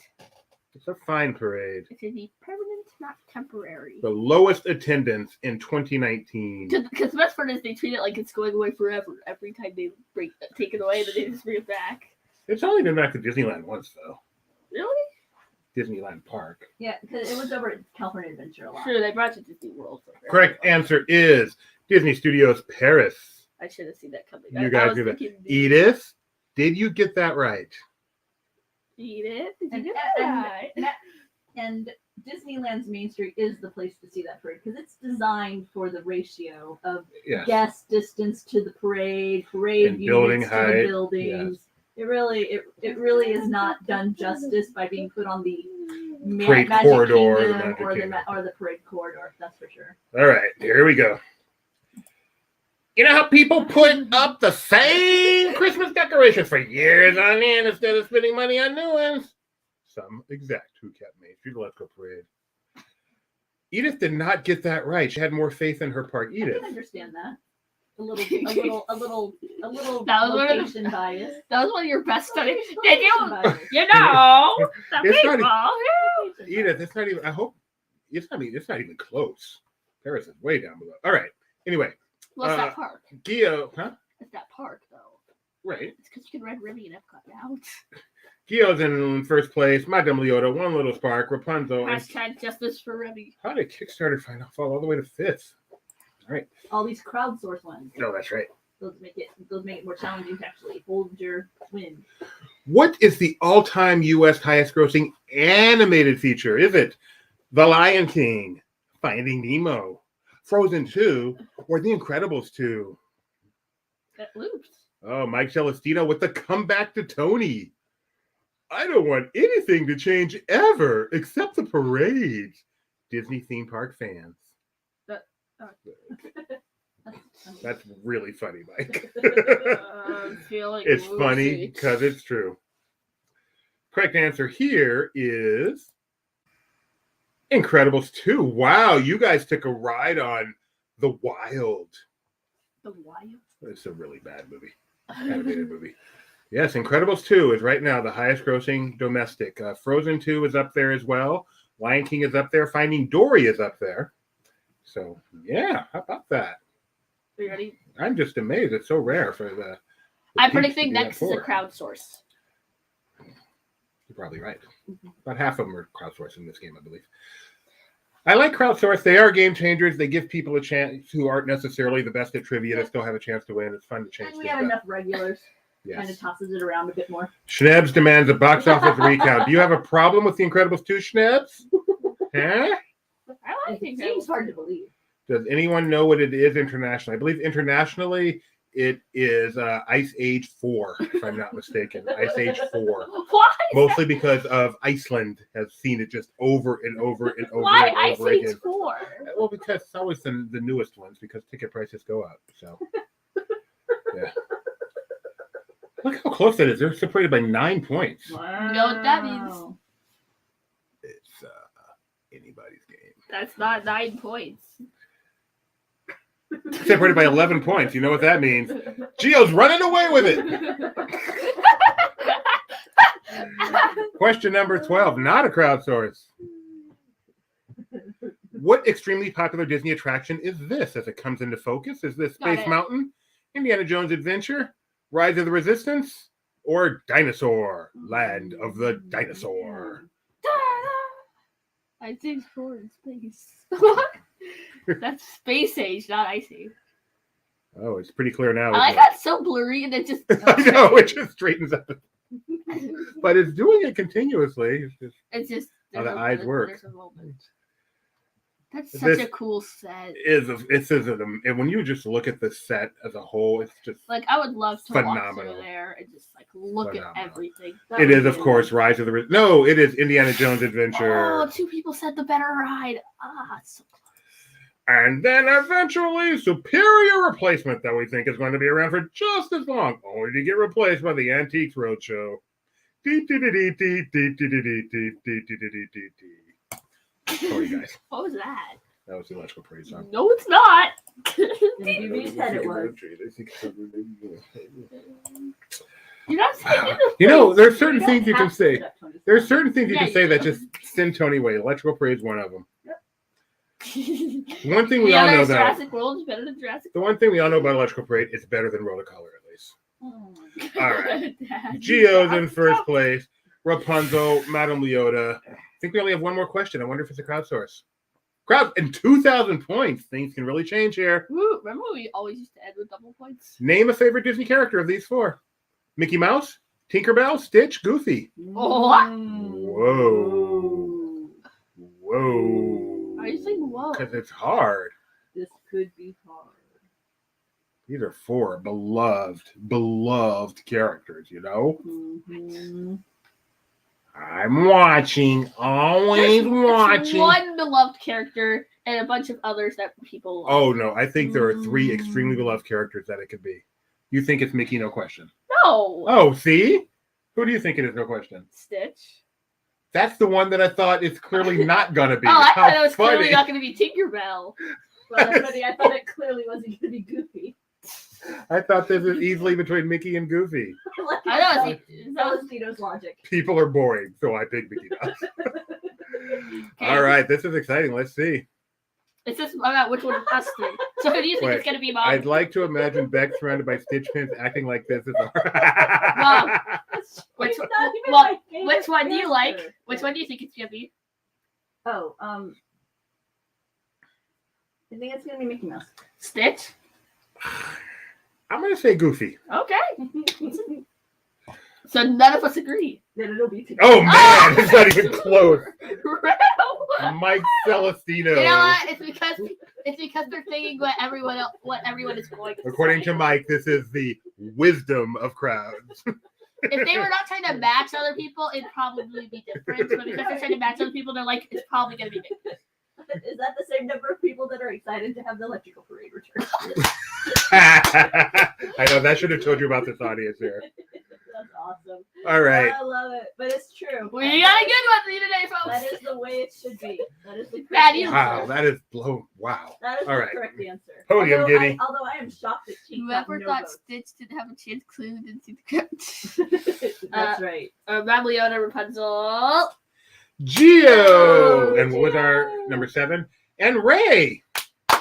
It's a fine parade. It should be permanent, not temporary. The lowest attendance in 2019. Because the best part is they treat it like it's going away forever. Every time they take it away, then they just bring it back. It's only been back to Disneyland once, though. Really? Disneyland Park. Yeah, because it was over at California Adventure a lot. Sure, they brought you to Disney World. Correct answer is Disney Studios Paris. I should have seen that coming. You I guys was do that. thinking, Edith, did you get that right? Edith, did you And, get and, that? and Disneyland's Main Street is the place to see that parade because it's designed for the ratio of Yes. guest distance to the parade And units building to height, the buildings. It really is not done justice by being put on the Parade Magic corridor, the Kingdom Magic Kingdom. or the parade corridor. That's for sure. All right, here we go. You know how people put up the same Christmas decorations for years on end instead of spending money on new ones? Some exec who kept Main Street Let's Go Parade. Edith did not get that right. She had more faith in her park. I Edith. can understand that. A little That was one of the- location bias. That was one of your best studies. Location Did you? bias. You know, the It's people. not who- Edith, it's not even. I hope it's not even close. Paris is way down below. All right. Anyway, What's that park? Gio, huh? It's that park, though. Right. It's because you can ride Remy and Epcot now. Gio's in first place. Madame Leota, One Little Spark, Rapunzel. And Hashtag justice for Remy. how did Kickstarter fall all the way to fifth? All right. All these crowdsource ones. No, that's right. Those make it more challenging to actually hold your win. What is the all-time U.S. highest-grossing animated feature? Is it The Lion King, Finding Nemo, Frozen 2, or The Incredibles 2? That loops. Oh, Mike Celestino with the comeback to Tony. I don't want anything to change ever except the parades. Disney theme park fans. That's really funny, Mike. I'm feeling It's funny woozy. because it's true. Correct answer here is Incredibles 2. Wow, you guys took a ride on The Wild. The Wild. It's a really bad movie. Animated movie. Yes, Incredibles 2 is right now the highest grossing domestic. Frozen 2 is up there as well. Lion King is up there. Finding Dory is up there. So, yeah, how about that? Are you ready? I'm just amazed. It's so rare for the I'm peeps to predicting be that next is a poor. crowdsource. You're probably right. About half of them are crowdsourced in this game, I believe. I like crowdsource. They are game changers. They give people a chance who aren't necessarily the best at trivia to still have a chance to win. It's fun to change And we things have up. enough regulars. Kind Yes. of tosses it around a bit more. Schnebs demands a box office recount. Do you have a problem with The Incredibles 2, Schnebs? Huh? I like It the seems Incredibles. hard to believe. Does anyone know what it is internationally? I believe internationally it is Ice Age 4, if I'm not mistaken. Ice Age 4. Why? Mostly because of Iceland has seen it just over and over and over Why and Ice over Age again. 4? Well, because it's always the newest ones because ticket prices go up. So, yeah. Look how close that is. They're separated by 9 points. Wow. You know what that means? It's anybody's game. That's not 9 points. Separated by 11 points. You know what that means. Gio's running away with it. Question number 12. Not a crowdsource. What extremely popular Disney attraction is this as it comes into focus? Is this Got Space it. Mountain, Indiana Jones Adventure, Rise of the Resistance, or Dinosaur, Land of the Dinosaur. I think for in space. That's Space Age, not Ice Age. Oh, it's pretty clear now. I like isn't how it's so blurry and it just. I know, it just straightens up. But it's doing it continuously. It's just how the eyes work. There's a moment. That's such a cool set. And when you just look at the set as a whole, it's just like I would love to walk phenomenal. through there and just like look at everything. It is, of course, Rise of the No, it is Indiana Jones Adventure. Oh, 2 people said the better ride. It's so close. And then eventually, superior replacement that we think is going to be around for just as long, only to get replaced by the Antiques Roadshow. Sorry, guys. What was that? That was the Electrical Parade song. No, it's not. You said it was. You're not saying there's certain things you can say. There's certain things you can say that just send Tony away. Electrical Parade is one of them. One thing we all know, though. Jurassic World is better than Jurassic. The one thing we all know about Electrical Parade, it's better than Rotocolor, at least. Oh all right. Geo's in first place. Rapunzel, Madame Leota. I think we only have one more question. I wonder if it's a crowdsource. And 2,000 points. Things can really change here. Ooh, remember when we always used to end with double points? Name a favorite Disney character of these 4. Mickey Mouse, Tinkerbell, Stitch, Goofy. Oh. Whoa. Why are you saying whoa? Because it's hard. This could be hard. These are 4 beloved characters, you know? Mm-hmm. I'm watching, always watching. One beloved character and a bunch of others that people love. Oh, no. I think there are 3 extremely beloved characters that it could be. You think it's Mickey, no question. No. Oh, see? Who do you think it is, no question? Stitch. That's the one that I thought it's clearly not going to be. Oh, I thought it was funny. clearly not going to be Tinkerbell. Well, that's funny. I thought it clearly wasn't going to be Goofy. I thought this was easily between Mickey and Goofy. I know. That was Vito's logic. People are boring, so I pick Mickey Mouse. All right, this is exciting. Let's see. It's just about which one has to. So who do you think is going to be mom? I'd like to imagine Beck surrounded by Stitch pins acting like this is Mom. Which one do you like? Answer. Which one do you think it's going to be? Oh, I think it's going to be Mickey Mouse. Stitch? I'm going to say Goofy. Okay. So none of us agree. Then it'll be together. Oh, man. It's not even close. Mike Celestino. You know what? It's because they're thinking what everyone is going to According say. to Mike, this is the wisdom of crowds. If they were not trying to match other people, it'd probably be different. But because they're trying to match other people, they're like, it's probably going to be Mickey. Is that the same number of people that are excited to have the Electrical Parade return? I know, that should have told you about this audience here. That's awesome. All right. I love it, but it's true. We got a good one for you today, folks. That is the way it should be. That is the correct That is- answer. Wow, that is blown. Wow. That is All the right. correct answer. Podium, although Giddy. although I am shocked that she got Whoever no thought votes. Stitch didn't have a chance clearly didn't see the crypt. That's right. Madame Leota, Rapunzel. Geo! And what was our number 7? And Ray! Yay,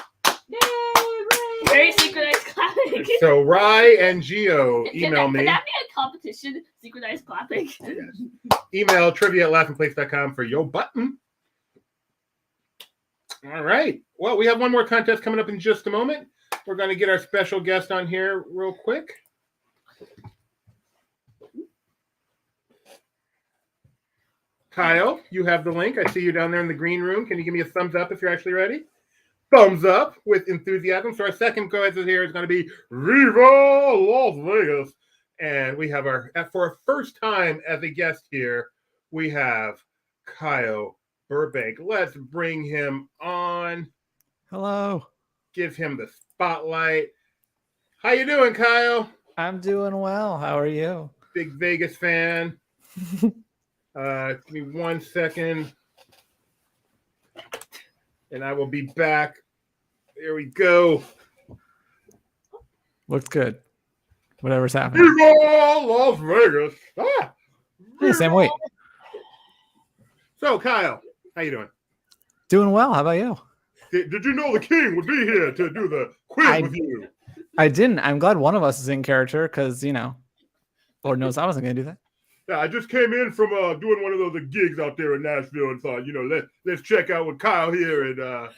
Ray! Very synchronized clapping. So Rai and Geo, email Can me. that be a competition? Synchronized clapping. Yes. Email trivia@laughingplace.com for your button. All right. Well, we have one more contest coming up in just a moment. We're going to get our special guest on here real quick. Kyle, you have the link. I see you down there in the green room. Can you give me a thumbs up if you're actually ready? Thumbs up with enthusiasm. So our second contest here is going to be Viva Las Vegas. And we have for our first time as a guest here, we have Kyle Burbank. Let's bring him on. Hello. Give him the spotlight. How you doing, Kyle? I'm doing well. How are you? Big Vegas fan. Give me 1 second. And I will be back. There we go. Looks good. Whatever's happening. Viva Las Vegas. Ah! Hey, Sam, wait. So, Kyle, how you doing? Doing well. How about you? Did you know the king would be here to do the quiz with you? I didn't. I'm glad one of us is in character because, Lord knows I wasn't going to do that. Yeah, I just came in from doing one of those gigs out there in Nashville and thought, let's check out with Kyle here and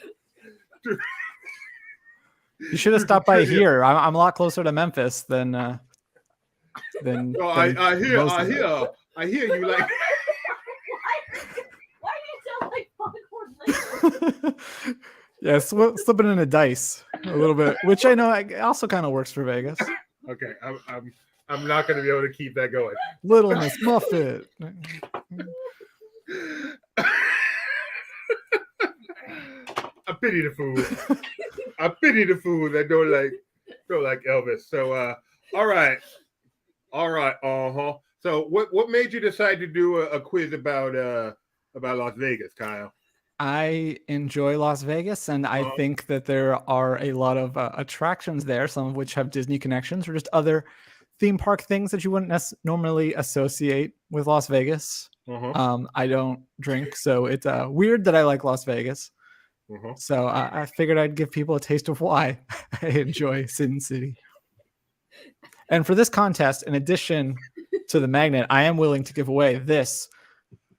You should have stopped by here. I'm a lot closer to Memphis than. I hear you like. Why do you sound like Foghorn Leghorn? Yeah, slipping in a dice a little bit, which I know also kind of works for Vegas. Okay, I'm not going to be able to keep that going. Little Miss Muffet. I pity the fool. I pity the fool that don't like Elvis. So all right. So what made you decide to do a quiz about Las Vegas, Kyle? I enjoy Las Vegas, and I think that there are a lot of attractions there, some of which have Disney connections or just other theme park things that you wouldn't normally associate with Las Vegas. I don't drink, so it's weird that I like Las Vegas. So I figured I'd give people a taste of why I enjoy Sin City. And for this contest, in addition to the magnet, I am willing to give away this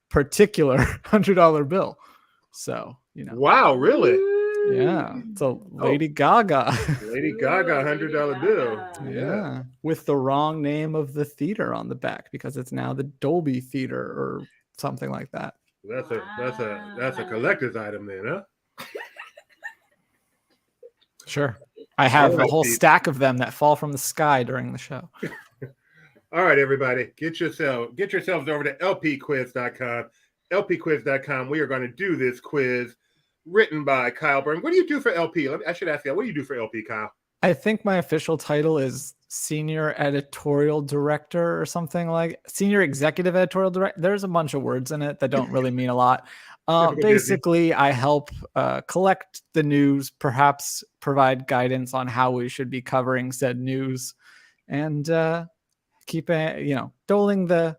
particular $100 bill. So, Wow, really? Yeah. It's a Lady Gaga. Lady Gaga $100 bill. Yeah. With the wrong name of the theater on the back because it's now the Dolby Theater or something like that. That's a collector's item then, huh? Sure. I have a whole stack of them that fall from the sky during the show. All right, everybody, get yourselves over to lpquiz.com. lpquiz.com. We are going to do this quiz written by Kyle Burbank. What do you do for LP? I should ask you, what do you do for LP, Kyle? I think my official title is Senior Editorial Director or something like Senior Executive Editorial Director. There's a bunch of words in it that don't really mean a lot. Basically, I help collect the news, perhaps provide guidance on how we should be covering said news, and keep doling the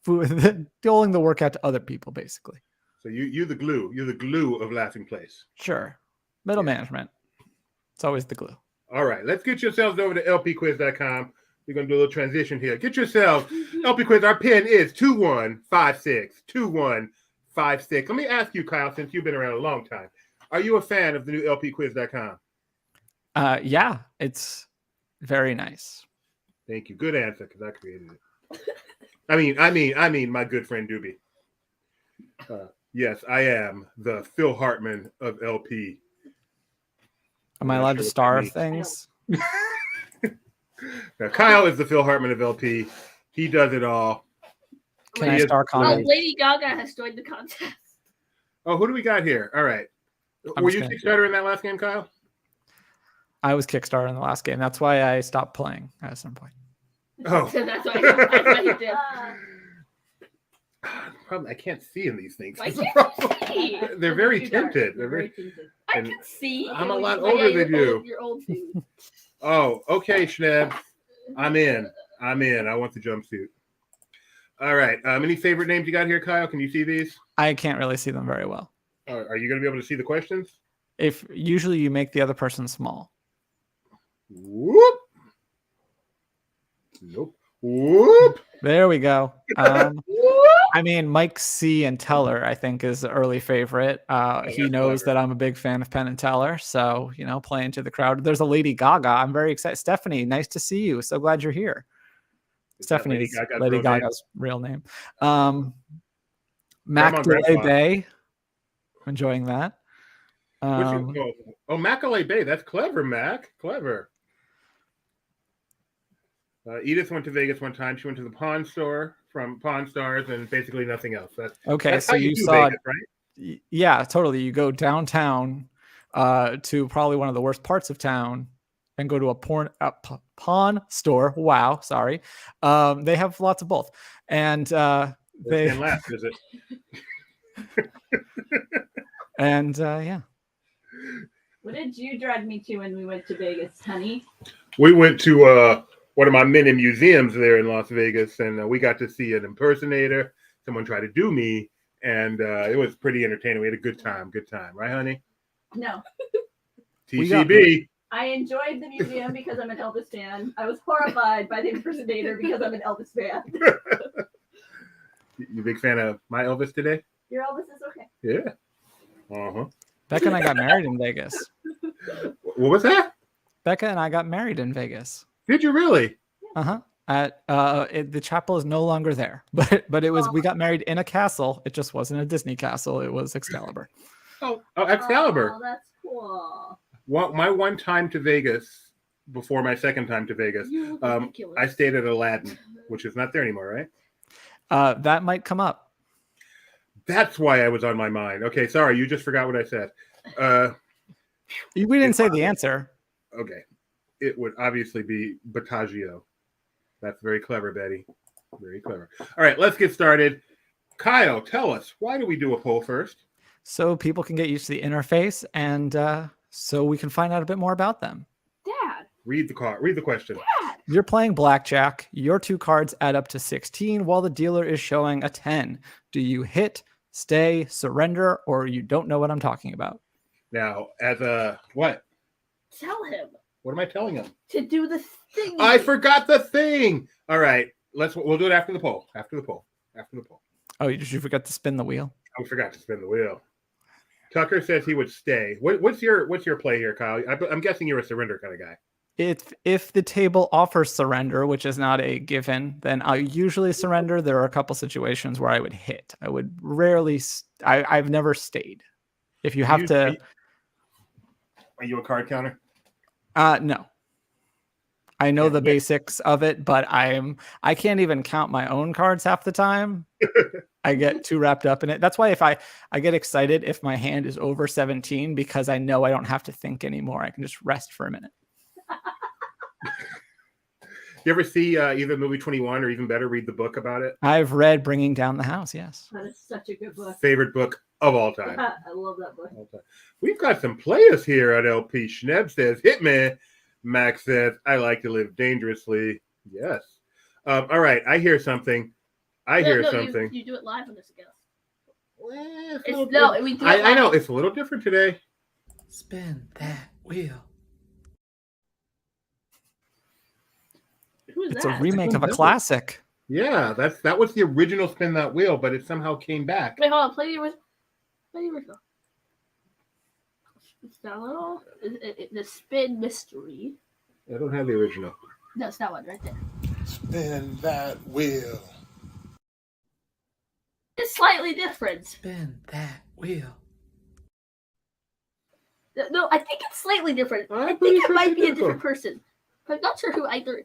work out to other people, basically. So you're the glue. You're the glue of Laughing Place. Sure. Middle management. It's always the glue. All right. Let's get yourselves over to lpquiz.com. We're going to do a little transition here. Get yourself LP Quiz. Our pin is 2156. 2156. Let me ask you, Kyle, since you've been around a long time, are you a fan of the new lpquiz.com? Yeah, it's very nice. Thank you. Good answer, because I created it. I mean, my good friend Doobie. Yes, I am the Phil Hartman of LP. Am I allowed to star things? Now, Kyle is the Phil Hartman of LP. He does it all. Can I star comedy? Lady Gaga has joined the contest. Oh, who do we got here? All right. Were you Kickstarter in that last game, Kyle? I was Kickstarter in the last game. That's why I stopped playing at some point. Oh. That's why he did. Problem, I can't see in these things. Why can't you see? They're very tinted. They're very. I can see. I'm a lot older than you. You're old too. Oh, okay, Schneb. I'm in. I want the jumpsuit. All right. Any favorite names you got here, Kyle? Can you see these? I can't really see them very well. Are you going to be able to see the questions? If usually you make the other person small. Whoop. Nope. Whoop. There we go. I mean, Mike C. and Teller, I think, is the early favorite. He knows that I'm a big fan of Penn and Teller. So, playing to the crowd. There's a Lady Gaga. I'm very excited. Stephanie, nice to see you. So glad you're here. Stephanie is Lady Gaga's real name. Macaulay Bay. Enjoying that. Macaulay Bay. That's clever, Mac. Clever. Edith went to Vegas one time. She went to the Pawn Store from Pawn Stars and basically nothing else. That's so you saw Vegas, right? Yeah, totally. You go downtown to probably one of the worst parts of town and go to a pawn store. Wow, sorry. They have lots of both. And they can't laugh, is it? And yeah. What did you drag me to when we went to Vegas, honey? We went to one of my many museums there in Las Vegas, and we got to see an impersonator. Someone tried to do me, and it was pretty entertaining. We had a good time. Right, honey? No. TCB. I enjoyed the museum because I'm an Elvis fan. I was horrified by the impersonator because I'm an Elvis fan. You a big fan of my Elvis today? Your Elvis is okay. Yeah. Uh-huh. Becca and I got married in Vegas. What was that? Becca and I got married in Vegas. Did you really? Uh-huh. At the chapel is no longer there, but it was we got married in a castle. It just wasn't a Disney castle. It was Excalibur. Oh, Excalibur. Oh, that's cool. My one time to Vegas, before my second time to Vegas, You look I ridiculous. stayed at Aladdin, which is not there anymore, right? That might come up. That's why I was on my mind. Okay, sorry, you just forgot what I said. We didn't say the answer. Okay, it would obviously be Bataggio. That's very clever, Betty. Very clever. All right, let's get started. Kyle, tell us, why do we do a poll first? So people can get used to the interface, and so we can find out a bit more about them. Dad. Read the question. You're playing blackjack. Your 2 cards add up to 16 while the dealer is showing a 10. Do you hit, stay, surrender, or you don't know what I'm talking about? Now, as a what? Tell him What am I telling him? to do the thing. I forgot the thing. All right, we'll do it after the poll. After the poll. Oh, you forgot to spin the wheel? I forgot to spin the wheel. Tucker says he would stay. What's your play here, Kyle? I'm guessing you're a surrender kind of guy. If the table offers surrender, which is not a given, then I usually surrender. There are a couple situations where I would hit. I would rarely. I've never stayed. If you have to. Are you a card counter? No. I know the basics of it, but I can't even count my own cards half the time. I get too wrapped up in it. That's why if I get excited if my hand is over 17 because I know I don't have to think anymore. I can just rest for a minute. You ever see either movie 21 or even better, read the book about it? I've read Bringing Down the House, yes. That is such a good book. Favorite book of all time. I love that book. We've got some players here at LP. Schneb says, hit me. Max says, I like to live dangerously. Yes. All right. I hear something. Something. You do it live on this again. Well, We do it I live. know. It's a little different today. Spin that wheel. Who's It's that? a remake of a classic. Yeah, that was the original Spin That Wheel, but it somehow came back. Wait, hold on. Play the original. It's that little. The Spin Mystery. I don't have the original. No, it's that one right there. Spin that wheel. It's slightly different. Spin that wheel. No, I think it's slightly different. I'm I pretty think it sure might it's be a identical. different person. I'm not sure who either.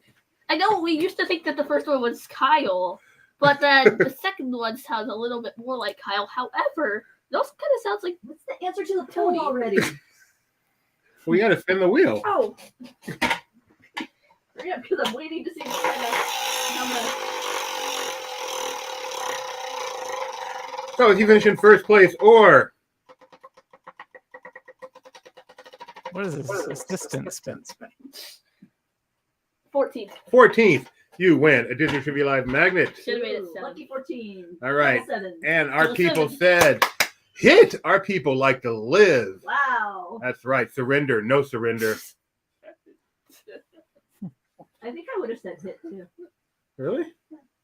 I know we used to think that the first one was Kyle, but then the second one sounds a little bit more like Kyle. However, those kind of sounds like What's the answer to the Tony. poll already? We got to spin the wheel. oh, Hurry up, because I'm waiting to see the number. So is he finishing first place or What is this? Assistant spin. 14. 14th? You win a Disney Trivia Live magnet. Should have made it Ooh, 7. Lucky 14. All right. 7. And our Well, people 7. said, hit. Our people like to live. Wow. That's right. Surrender. No surrender. I think I would have said hit too. Really?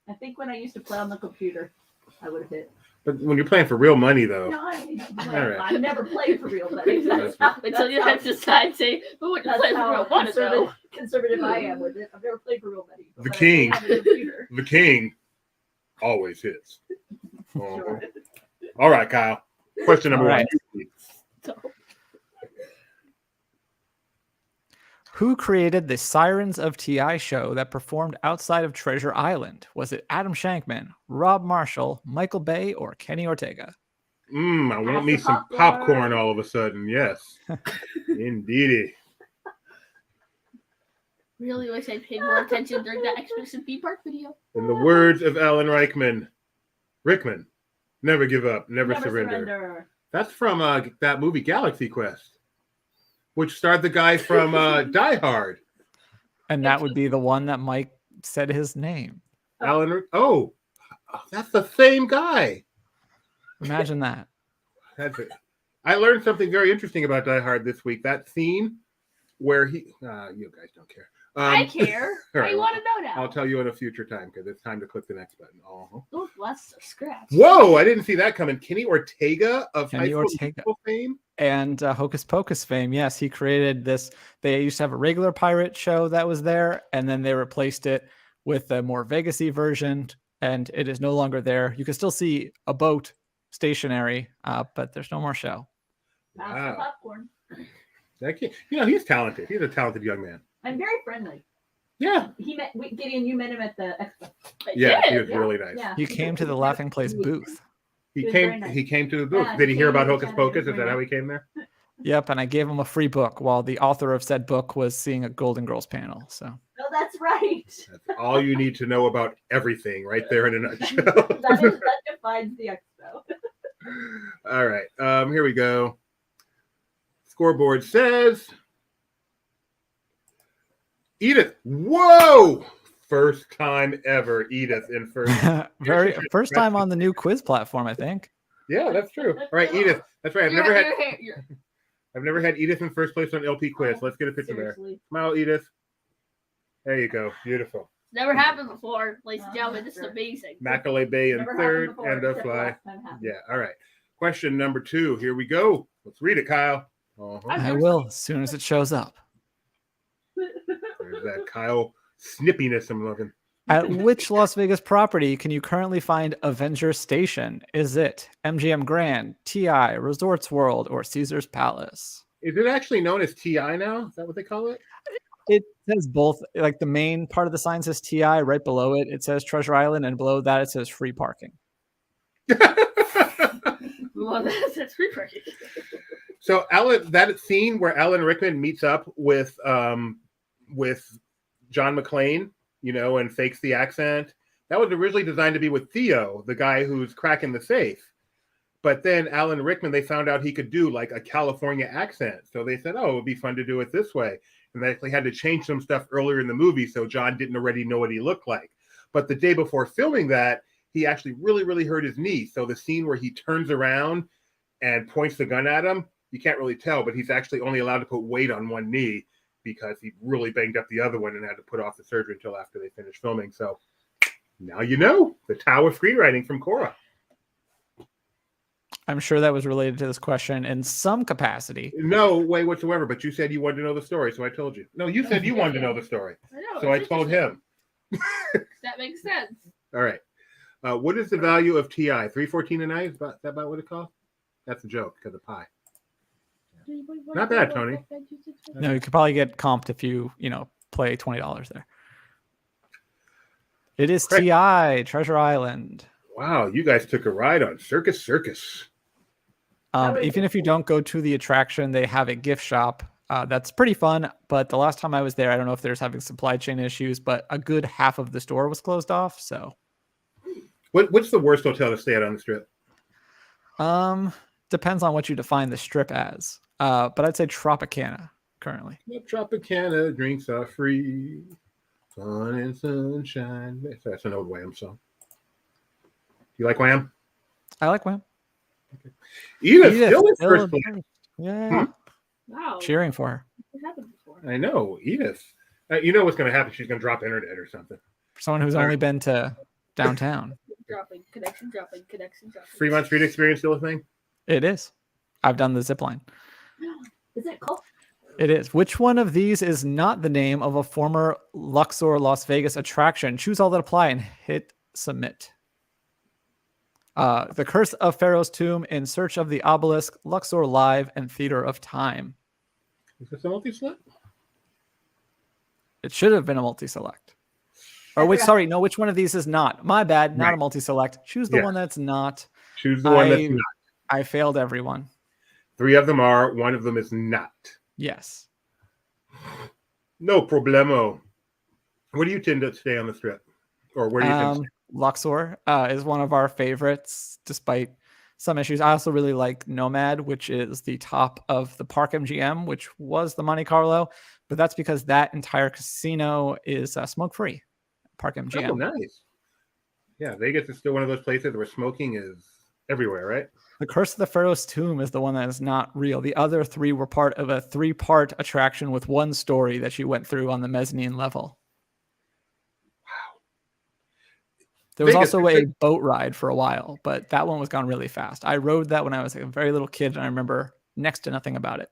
I think when I used to play on the computer, I would have hit. But when you're playing for real money, though. No, All right. I've never played for real money. That's Until you have to decide, say, who would That's play for how real money, though? conservative I am with it. I've never played for real money. The But I king. play on the computer. The king always hits. Sure. All right, Kyle. Question number All right. 1. So, Who created the Sirens of TI show that performed outside of Treasure Island? Was it Adam Shankman, Rob Marshall, Michael Bay, or Kenny Ortega? I want Pass me the some popcorn all of a sudden. Yes. Indeedy. really wish I paid more attention during that Expedition B Park video. In the words of Alan Rickman, never give up, never surrender. surrender. That's from that movie Galaxy Quest, which starred the guy from Die Hard. And that would be the one that Mike said his name. Oh, that's the same guy. Imagine that. That's it. I learned something very interesting about Die Hard this week. That scene where he. You guys don't care. I care. all I right, want to know now. I'll tell you in a future time because it's time to click the next button. Those blasts are scratched. Whoa! I didn't see that coming. Kenny Ortega of Kenny High School Ortega. Musical fame. And Hocus Pocus fame. Yes, he created this. They used to have a regular pirate show that was there, and then they replaced it with a more Vegas-y version, and it is no longer there. You can still see a boat stationary, but there's no more show. Pass the Wow. popcorn. He's talented. He's a talented young man. I'm very friendly. Yeah. Gideon, you met him at the expo. Yeah, he did. was really nice. Yeah. You came to the Laughing Place booth. He He was came. very nice. He came to the booth. Yeah, Did he he hear came about to Hocus Canada. Pocus? He Is was that very how he nice. came there? Yep, and I gave him a free book while the author of said book was seeing a Golden Girls panel. So No, that's right. That's all you need to know about everything, right there in a nutshell. that defines the expo. All right. Here we go. Scoreboard says Edith. Whoa! First time ever, Edith in first. first time on the new quiz platform, I think. Yeah, that's true. All right, Edith. That's right. I've never had Edith in first place on LP quiz. Let's get a picture there. Seriously. Smile, Edith. There you go. Beautiful. Never happened before, ladies and gentlemen. This is amazing. Macaulay Bay in Never happened third, before, and a except fly. last time happened. Yeah. All right. Question number 2. Here we go. Let's read it, Kyle. Uh-huh. I will as soon as it shows up. There's that Kyle snippiness I'm loving. At which Las Vegas property can you currently find Avenger Station? Is it MGM Grand, TI, Resorts World, or Caesar's Palace? Is it actually known as TI now? Is that what they call it? It says both. Like the main part of the sign says TI. Right below it, it says Treasure Island, and below that it says free parking. Well, that's free parking. So that scene where Alan Rickman meets up with John McClane, and fakes the accent, that was originally designed to be with Theo, the guy who's cracking the safe. But then Alan Rickman, they found out he could do like a California accent. So they said, oh, it would be fun to do it this way. And they actually had to change some stuff earlier in the movie so John didn't already know what he looked like. But the day before filming that, he actually really, really hurt his knee. So the scene where he turns around and points the gun at him, you can't really tell, but he's actually only allowed to put weight on one knee because he really banged up the other one and had to put off the surgery until after they finished filming. So now you know the Tao of screenwriting from Cora. I'm sure that was related to this question in some capacity. No way whatsoever, but you said you wanted to know the story, so I told you. No, you said you wanted to know the story, I know. so I it's told him. That makes sense. All right. What is the value of TI? $3.14 a night? Is that about what it costs? That's a joke because of pie. Not bad, Tony. No, you could probably get comped if you play $20 there. It is Correct. TI, Treasure Island. Wow, you guys took a ride on Circus. Even if you don't go to the attraction, they have a gift shop. That's pretty fun. But the last time I was there, I don't know if there's having supply chain issues, but a good half of the store was closed off. So, What's the worst hotel to stay at on the Strip? depends on what you define the Strip as. But I'd say Tropicana currently. Tropicana, drinks are free. Sun and sunshine. That's an old Wham song. You like Wham? I like Wham. Edith Edith, still in still first in place. first. Yeah, Wow. cheering for her. What happened before? I know, Edith. You know what's going to happen? She's going to drop internet or something. For someone who's only been to downtown. Dropping connection. Fremont Street Experience still a thing? It is. I've done the zip line. Is it called? It is. Which one of these is not the name of a former Luxor Las Vegas attraction? Choose all that apply and hit submit. The Curse of Pharaoh's Tomb, In Search of the Obelisk, Luxor Live, and Theater of Time. Is this a multi-select? It should have been a multi-select. Or which? Sorry, no. Which one of these is not? My bad. Not Right. a multi-select. Choose the Yeah. one that's not. Choose the one that's not. I failed everyone. 3 of them are. 1 of them is not. Yes. No problemo. Where do you tend to stay on the Strip? Or where do you tend to stay? Luxor is one of our favorites, despite some issues. I also really like Nomad, which is the top of the Park MGM, which was the Monte Carlo, but that's because that entire casino is smoke-free. Park MGM. Oh, nice. Yeah, Vegas is still one of those places where smoking is everywhere, right? The Curse of the Pharaoh's Tomb is the one that is not real. The other 3 were part of a 3-part attraction with one story that you went through on the mezzanine level. Wow. There was Vegas, also a boat ride for a while, but that one was gone really fast. I rode that when I was a very little kid, and I remember next to nothing about it.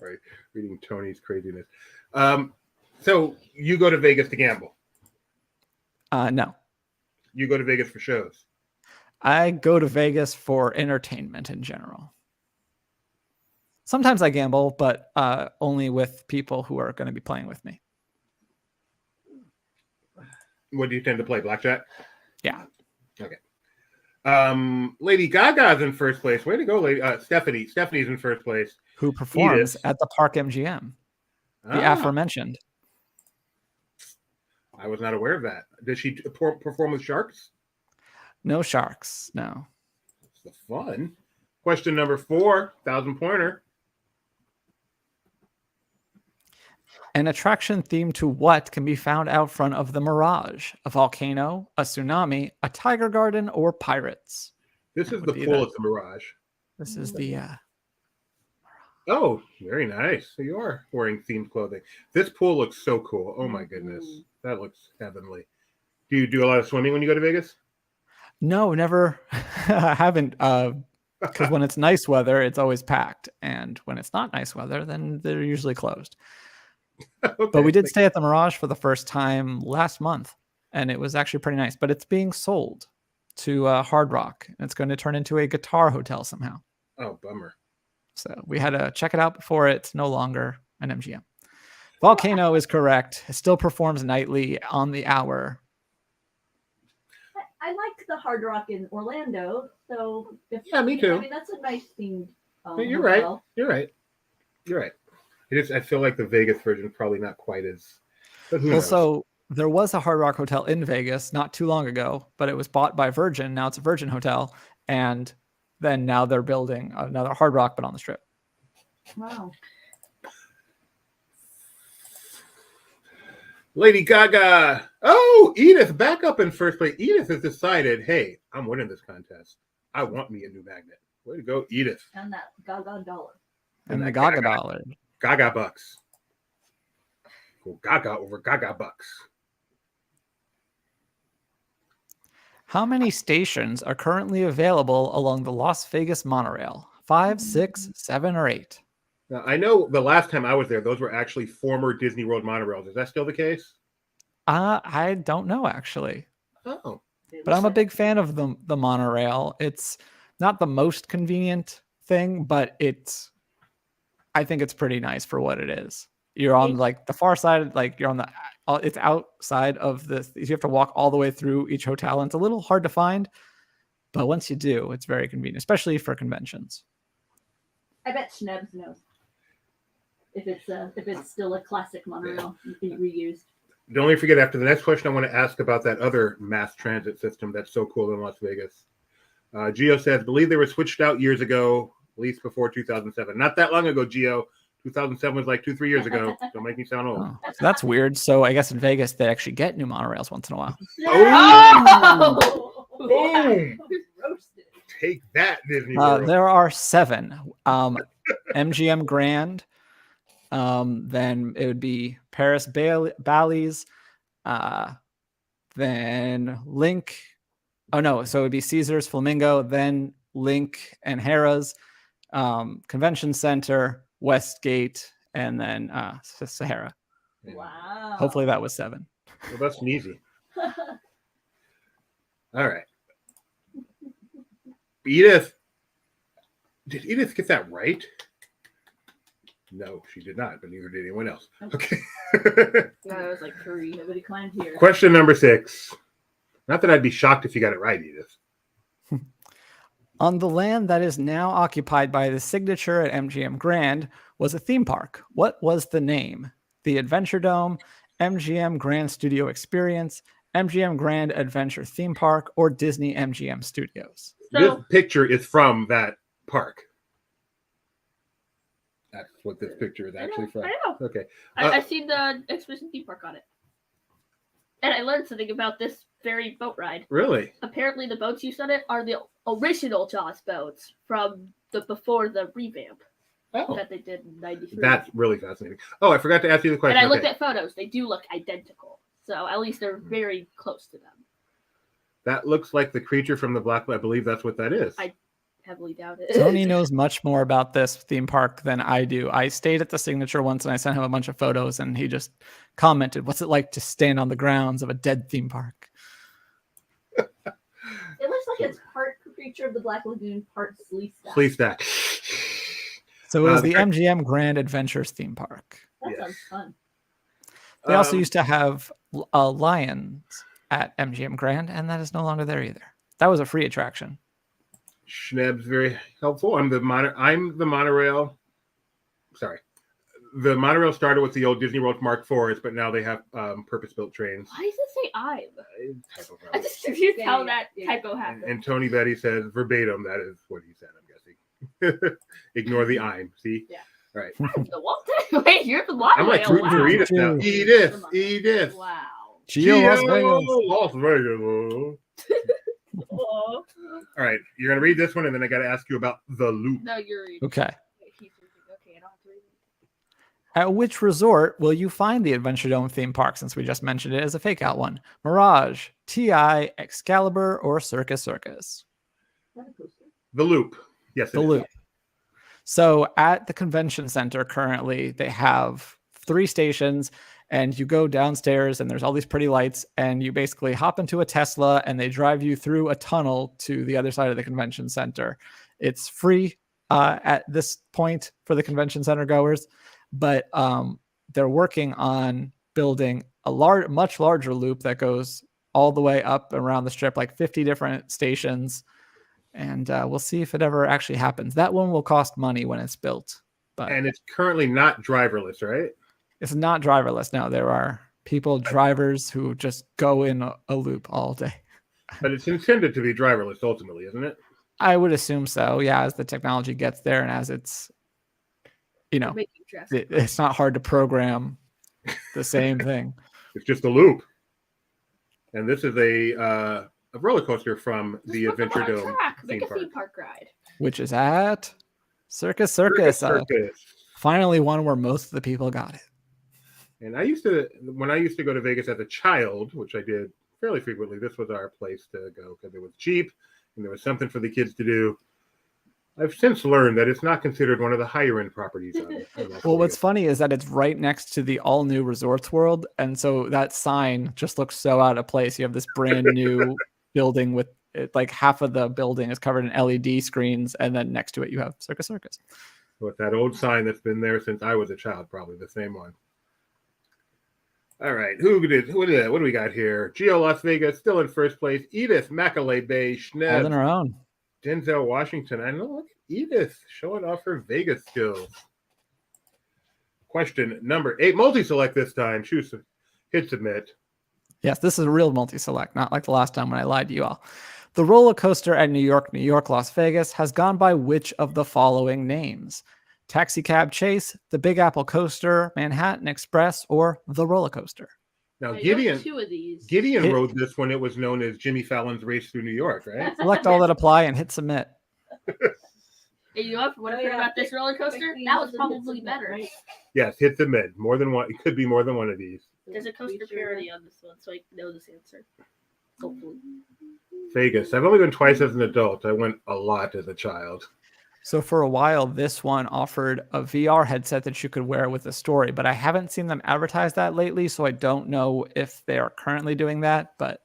Right, reading Tony's craziness. So you go to Vegas to gamble? No. You go to Vegas for shows? I go to Vegas for entertainment in general. Sometimes I gamble, but only with people who are going to be playing with me. What do you tend to play? Blackjack? Yeah. Okay. Lady Gaga's in first place. Way to go, lady. Stephanie. Stephanie's in first place. Who performs Edith. at the Park MGM. The aforementioned. I was not aware of that. Did she perform with sharks? No sharks. No. It's the fun. Question number 4, 1,000-pointer. An attraction themed to what can be found out front of the Mirage? A volcano, a tsunami, a tiger garden, or pirates? This That is would the be pool the- at the Mirage. This is the Oh, very nice. So you are wearing themed clothing. This pool looks so cool. Oh my goodness. That looks heavenly. Do you do a lot of swimming when you go to Vegas? No, never. I haven't. Because when it's nice weather, it's always packed, and when it's not nice weather, then they're usually closed. Okay. But we did stay at the Mirage for the first time last month, and it was actually pretty nice. But it's being sold to Hard Rock, and it's going to turn into a guitar hotel somehow. Oh, bummer. So we had to check it out before it's no longer an MGM. Volcano is correct. It still performs nightly on the hour. I like the Hard Rock in Orlando, so Yeah, me too. I mean, that's a nice themed. You're right. hotel. You're right. You're right. I feel like the Vegas version is probably not quite as. But who knows? Also, there was a Hard Rock hotel in Vegas not too long ago, but it was bought by Virgin. Now it's a Virgin hotel, and then now they're building another Hard Rock, but on the Strip. Wow. Lady Gaga. Oh, Edith back up in first place. Edith has decided, hey, I'm winning this contest. I want me a new magnet. Way to go, Edith. And that Gaga dollar. And the that Gaga dollar. Gaga bucks. Go Gaga over Gaga bucks. How many stations are currently available along the Las Vegas monorail? 5, 6, 7, or 8? Now, I know the last time I was there, those were actually former Disney World monorails. Is that still the case? I don't know, actually. Oh. But I'm a big fan of the monorail. It's not the most convenient thing, but I think it's pretty nice for what it is. You're on like the far side, like you're on the, it's outside of this. You have to walk all the way through each hotel, and it's a little hard to find. But once you do, it's very convenient, especially for conventions. I bet Schnebs knows if it's still a classic monorail reused. Don't only forget, after the next question, I want to ask about that other mass transit system that's so cool in Las Vegas. Gio says, believe they were switched out years ago, at least before 2007. Not that long ago, Gio. 2007 was like 2-3 years ago. Don't make me sound old. Oh, so that's weird. So I guess in Vegas, they actually get new monorails once in a while. Oh! Oh! Boom! Roasted. Take that, Disney World. There are 7. MGM Grand. Then it would be Paris Bally's. Then Link. Oh, no. So it would be Caesars, Flamingo, then Link and Harrah's. Convention Center, Westgate, and then Sahara. Wow. Hopefully that was 7. Well, that's easy. All right. Edith. Did Edith get that right? No, she did not, but neither did anyone else. Okay. No, it was like 3. Nobody climbed here. Question number 6. Not that I'd be shocked if you got it right, Edith. On the land that is now occupied by the Signature at MGM Grand was a theme park. What was the name? The Adventure Dome, MGM Grand Studio Experience, MGM Grand Adventure Theme Park, or Disney MGM Studios? This picture is from that park. That's what this picture is actually from. I know. Okay. I've seen the Expedition theme park on it. And I learned something about this very boat ride. Really? Apparently, the boats used on it are the original Jaws boats from before the revamp Oh, that they did in '93. that's really fascinating. Oh, I forgot to ask you the question. And I looked Okay. at photos; they do look identical. So at least they're very close to them. That looks like the creature from the Black. I believe that's what that is. I heavily doubt it. Tony knows much more about this theme park than I do. I stayed at the Signature once and I sent him a bunch of photos and he just commented, "What's it like to stand on the grounds of a dead theme park?" It looks like it's part creature of the Black Lagoon, part Sleestack. Sleestack. So it was the Okay. MGM Grand Adventures theme park. That Yes. sounds fun. They also used to have lions at MGM Grand, and that is no longer there either. That was a free attraction. Schneb's very helpful. I'm the monorail. Sorry. The monorail started with the old Disney World Mark IVs, but now they have purpose-built trains. Why does it say I'm? Typo I'm problem. just confused Yeah, how yeah, that yeah. typo happened. And Tony Betty says verbatim, that is what he said, I'm guessing. Ignore the I'm. See? Yeah. Right. I'm the Walter. Wait, you're the monorail. I'm like rooting for wow. Edith now. Edith. Edith. Wow. Geo Las Geo Vegas. Las Vegas. Oh. All right. You're going to read this one, and then I got to ask you about the loop. No, you're reading. Okay. He's reading. Okay, I don't have to read it. At which resort will you find the Adventure Dome theme park, since we just mentioned it as a fake out one? Mirage, TI, Excalibur, or Circus Circus? Is that a coaster? The loop. Yes, The it is. loop. So at the convention center currently, they have 3 stations, and you go downstairs and there's all these pretty lights, and you basically hop into a Tesla and they drive you through a tunnel to the other side of the convention center. It's free at this point for the convention center goers, but they're working on building a much larger loop that goes all the way up around the strip, like 50 different stations. And we'll see if it ever actually happens. That one will cost money when it's built, but And it's currently not driverless, right? it's not driverless. No, there are drivers who just go in a loop all day. But it's intended to be driverless ultimately, isn't it? I would assume so. Yeah, as the technology gets there and as it's, Make you dress. it's not hard to program the same thing. It's just a loop. And this is a roller coaster from Just the put them Adventure on a Dome track. theme Make a park. theme park ride. Which is at Circus Circus. Circus. Finally one where most of the people got it. And when I used to go to Vegas as a child, which I did fairly frequently, this was our place to go because it was cheap and there was something for the kids to do. I've since learned that it's not considered one of the higher end properties. Well, what's funny is that it's right next to the all new Resorts World. And so that sign just looks so out of place. You have this brand new building with it, like half of the building is covered in LED screens. And then next to it, you have Circus Circus. With that old sign that's been there since I was a child, probably the same one. All right, what do we got here? Geo Las Vegas still in first place. Edith Macaulay Bay All on Schneb, her own. Denzel Washington. I know, look at Edith showing off her Vegas skills. Question number 8, multi-select this time. Choose, hit submit. Yes, this is a real multi-select, not like the last time when I lied to you all. The roller coaster at New York, Las Vegas has gone by which of the following names? Taxi Cab Chase, the Big Apple Coaster, Manhattan Express, or the roller coaster? Now I know Gideon 2 of these. rode this when it was known as Jimmy Fallon's Race Through New York, right? Select all that apply and hit submit. Hey, you know what I heard about this roller coaster? That was probably better. Right? Yes, hit submit. More than one. It could be more than one of these. There's a coaster parody on this one, so I know this answer. Hopefully. Vegas. I've only been twice as an adult. I went a lot as a child. So for a while, this one offered a VR headset that you could wear with a story, but I haven't seen them advertise that lately, so I don't know if they are currently doing that, but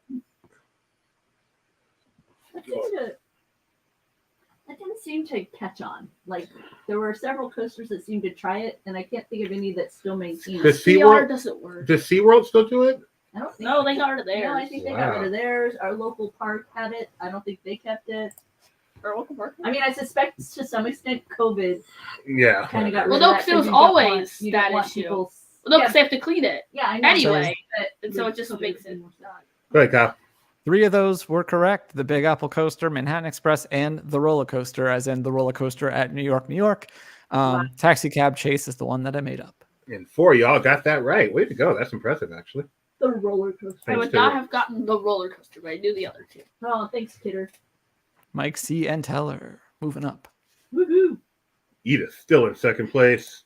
That didn't seem to catch on. Like, there were several coasters that seemed to try it, and I can't think of any that still maintain Does it. VR SeaWorld, doesn't work. does SeaWorld still do it? I don't think No, they got rid of theirs. No, I think they got Wow. rid of theirs. Our local park had it. I don't think they kept it. Or Welcome Park. I mean, I suspect to some extent COVID Yeah. kind of got rid Well, of no, that. because it was 'cause you don't always want- you don't that want issue. people- Well, no, yeah, because they have to clean it. yeah, I know. Anyway, but and so it with just COVID, makes it's it more not. Go ahead, Kyle. 3 of those were correct. The Big Apple Coaster, Manhattan Express, and the roller coaster, as in the roller coaster at New York. Taxi Cab Chase is the one that I made up. And 4 y'all got that right. Way to go. That's impressive, actually. The roller coaster. I would not have gotten the roller coaster, but I knew the other two. Oh, thanks, Kidder. Mike C. and Teller moving up. Woohoo! Edith still in second place.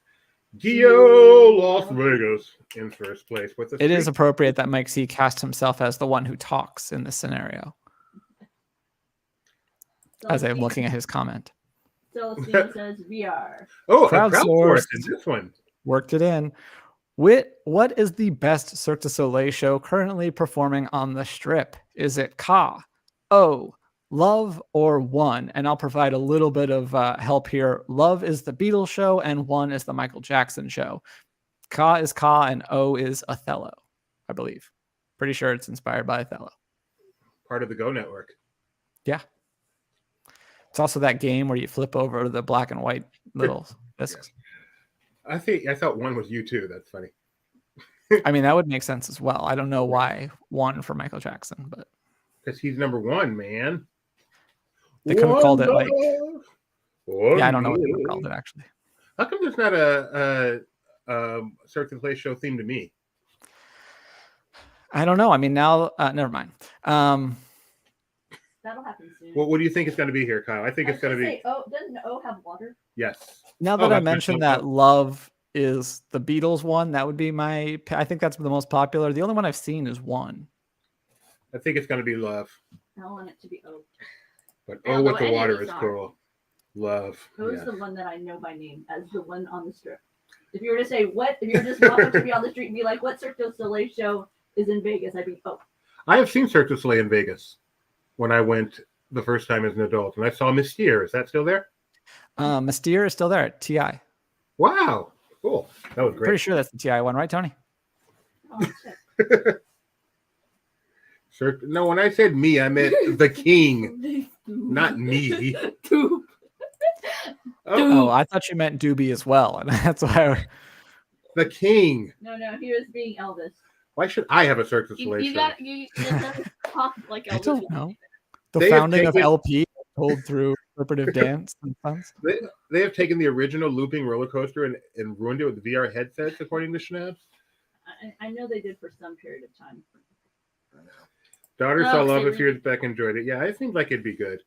Gio Las Vegas in first place. With It is appropriate that Mike C. cast himself as the one who talks in this scenario, as I'm looking at his comment. Celestine says VR. Oh, Crowdsource. Crowdsource in this one. Worked it in. What is the best Cirque du Soleil show currently performing on the Strip? Is it Ka, O, Love, or One? And I'll provide a little bit of help here. Love is the Beatles show, and One is the Michael Jackson show. Ka is Ka, and O is Othello, I believe. Pretty sure it's inspired by Othello. Part of the Go Network. Yeah. It's also that game where you flip over the black and white little discs. I thought One was U2. That's funny. I mean, that would make sense as well. I don't know why One for Michael Jackson, but Because he's number one, man. they could have called it like, One yeah, I don't know what they love. would have called it actually. How come there's not a Cirque du Soleil show theme to me? I don't know. I mean, now, never mind. That'll happen soon. What do you think it's going to be here, Kyle? I think it's going to be Oh, doesn't O have water? yes. Now that I mentioned that Love is the Beatles one, that would be I think that's the most popular. The only one I've seen is One. I think it's going to be Love, I want it to be O. but I Oh, don't know with the any of water these is are. cool. Love. O is Yeah. the one that I know by name as the one on the Strip. If you were to say what, if you were just walking to me on the street and be like, "What Cirque du Soleil show is in Vegas?" I'd be, "Oh, I have seen Cirque du Soleil in Vegas when I went the first time as an adult, and I saw Mystere. Is that still there? Mystere is still there at TI. Wow, cool. That was great. Pretty sure that's the TI one, right, Tony? oh shit." No, when I said me, I meant the king, not me. Two. Oh, I thought you meant Doobie as well, and that's why. The king. No, he was being Elvis. Why should I have a Cirque du You, Soleil you show? got you gotta talk like I Elvis. don't know. The They have founding of taken- LP told through interpretive dance and sons. They have taken the original looping roller coaster and ruined it with VR headsets, according to Schnabs. I know they did for some period of time. Daughter Oh, saw Love so If Yours Back, enjoyed it. Yeah, I think like it'd be good.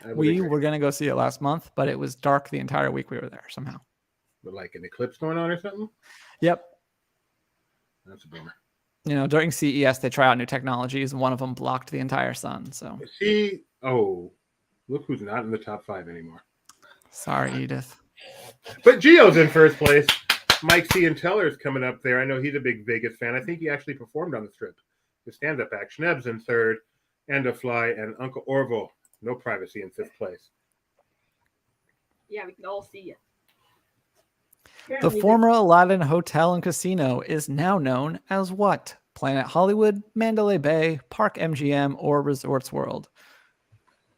I would We agree. were gonna go see it last month, but it was dark the entire week we were there somehow. With, like an eclipse going on or something. Yep. That's a bummer. You know, during CES they try out new technologies, and one of them blocked the entire sun. So See, oh, look who's not in the top 5 anymore. sorry, Edith. But Gio's in first place. Mike C. and Teller's coming up there. I know he's a big Vegas fan. I think he actually performed on the Strip. The stand-up act. Schneb's in third, and a Fly, and Uncle Orville. No privacy in 5th place. Yeah, we can all see you. The Apparently former Aladdin Hotel and Casino is now known as what? Planet Hollywood, Mandalay Bay, Park MGM, or Resorts World?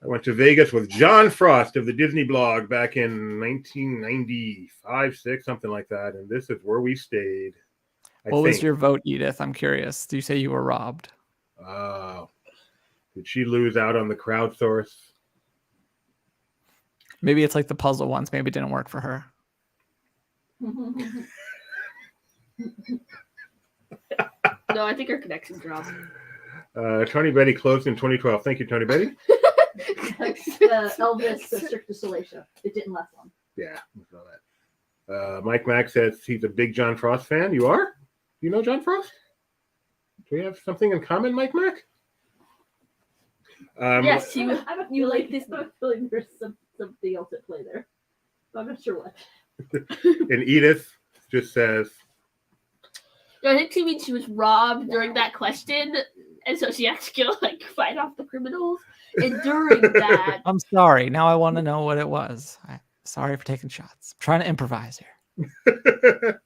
I went to Vegas with John Frost of the Disney blog back in 1995, 6, something like that. And this is where we stayed. What was your vote, Edith? I'm curious. Do you say you were robbed? Did she lose out on the crowdsource? Maybe it's like the puzzle ones. Maybe it didn't work for her. No, I think our connection dropped. Tony Betty closed in 2012. Thank you, Tony Betty. That's the Elvis, the Cirque du Soleil show. It didn't last long. Yeah, I saw that. Mike Mack says he's a big John Frost fan. You are? You know John Frost? Do we have something in common, Mike Mack? Yes, you. You like this? I feel like there's something else at play there. I'm not sure what. And Edith just says, I think she means she was robbed during that question, and so she had to go like fight off the criminals. And during that, I'm sorry. Now I want to know what it was. Sorry for taking shots. I'm trying to improvise here.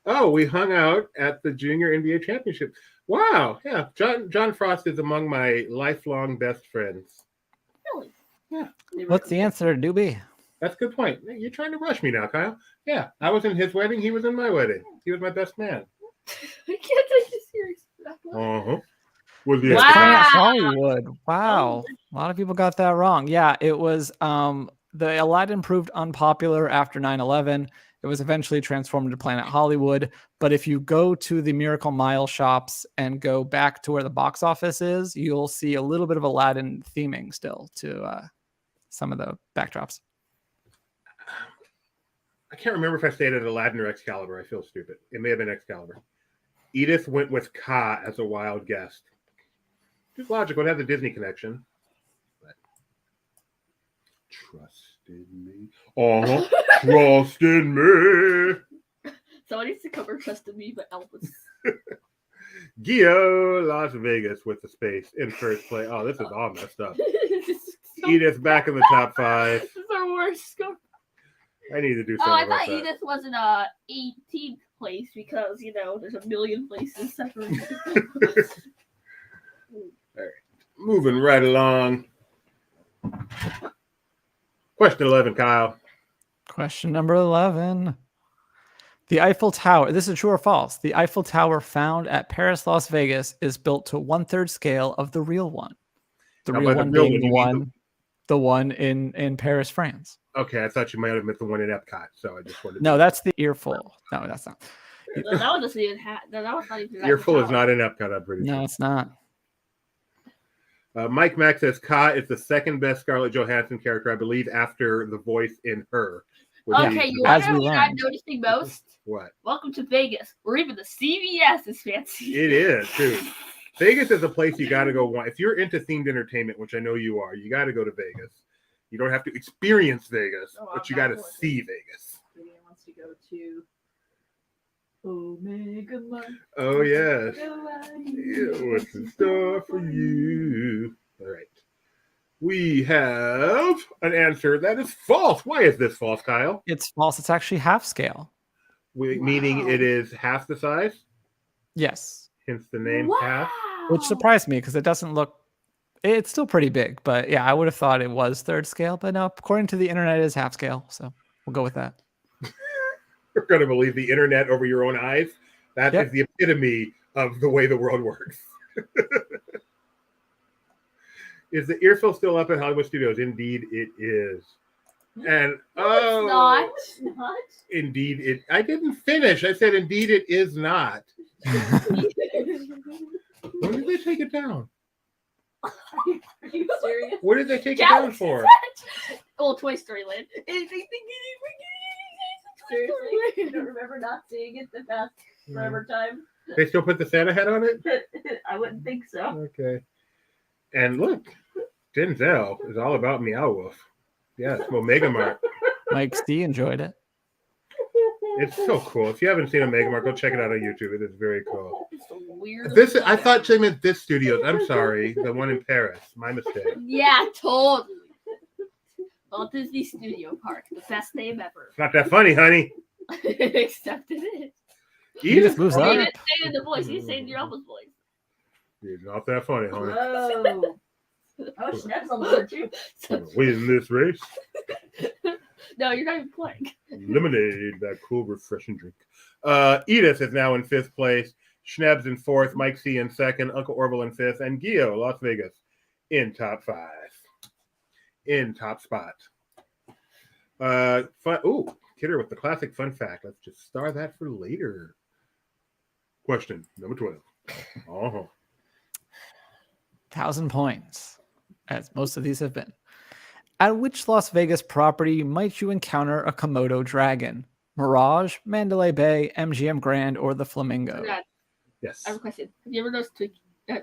oh, we hung out at the Junior NBA Championship. Wow. Yeah. John Frost is among my lifelong best friends. really, Yeah. What's the answer, Doobie? That's a good point. You're trying to rush me now, Kyle. Yeah. I was in his wedding. He was in my wedding. He was my best man. I can't take you serious. Uh-huh. Was the It's Wow. Planet Hollywood. Wow. A lot of people got that wrong. Yeah, it was the Aladdin proved unpopular after 9/11. It It was eventually transformed into Planet Hollywood. But if you go to the Miracle Mile shops and go back to where the box office is, you'll see a little bit of Aladdin theming still to some of the backdrops. I can't remember if I stated Aladdin or Excalibur. I feel stupid. It may have been Excalibur. Edith went with Ka as a wild guest. Just logical. It has a Disney connection. But trusted me. Trusted me. Someone needs to cover Trusted Me, but Elvis. Gio, Las Vegas with the space in first place. Oh, this is all messed up. Edith back in the top 5. This is our worst score. I need to do Oh, something I about thought that. Edith was in 18th place because, there's a million places separated. Moving right along. Question 11, Kyle. Question number 11. The Eiffel Tower. This is true or false. The Eiffel Tower found at Paris, Las Vegas is built to 1/3 scale of the real one. The Now, real by the one real being one, the you mean one in Paris, France. Okay, I thought you might have meant the one in Epcot, so I just wanted to... No, that's the earful. No, that's not. That one doesn't even have. That was not even. Earful is not in Epcot, I'm pretty No, sure. it's not. Mike Mack says Ka is the second best Scarlett Johansson character, I believe, after the voice in Her. which Okay, is- you As want to know we what I'm learned. noticing most? What? Welcome to Vegas, where even the CVS is fancy. It is, too. Vegas is a place you got to go. If you're into themed entertainment, which I know you are, you got to go to Vegas. You don't have to experience Vegas, Oh, but you I'm got not to going. see Vegas. Gideon wants to go to Omega Mart. Oh, yes. Go out Yeah, what's in store for you? All right. We have an answer that is false. Why is this false, Kyle? It's false. It's actually half scale. Meaning Wow. it is half the size, Yes. hence the name half. Which surprised me because it doesn't look. It's still pretty big, but yeah, I would have thought it was 3rd scale, but no, according to the internet, it is half scale. So we'll go with that. You're going to believe the internet over your own eyes. That Yep. is the epitome of the way the world works. Is the earful still up at Hollywood Studios? Indeed, it is. And It's not. Not? indeed it. I didn't finish. I said, indeed, it is not. When did they take it down? Are you serious? What did they take it down Galaxy's for? Edge. Oh, Toy Story Land. Seriously? You don't remember not seeing it the past forever time? They still put the Santa hat on it? I wouldn't think so. Okay. And look, Denzel is all about Meow Wolf. Yes, Omega Mart. Mike C enjoyed it. It's so cool. If you haven't seen Omega Mart, go check it out on YouTube. It is very cool. It's the weirdest This thing I thought ever. they meant this studio. I'm sorry, the one in Paris. My mistake. Yeah, totally. Walt Disney Studio Park, the best name ever. It's not that funny, honey. Except it is. He just moves Say up. it in the voice. You say it in your elbows voice. It's not that funny, honey. Whoa. Oh, Schnepp's on board too. Win this race. No, you're not even playing. Lemonade, that cool, refreshing drink. Edith is now in 5th place. Schneb's in 4th. Mike C in 2nd. Uncle Orville in 5th. And Gio, Las Vegas, in top 5. In top spot. Kidder with the classic fun fact. Let's just star that for later. Question number 12. 1,000 points, as most of these have been. At which Las Vegas property might you encounter a Komodo dragon? Mirage, Mandalay Bay, MGM Grand, or the Flamingo? Dad, Yes. I have a question. Have you ever noticed Twiki?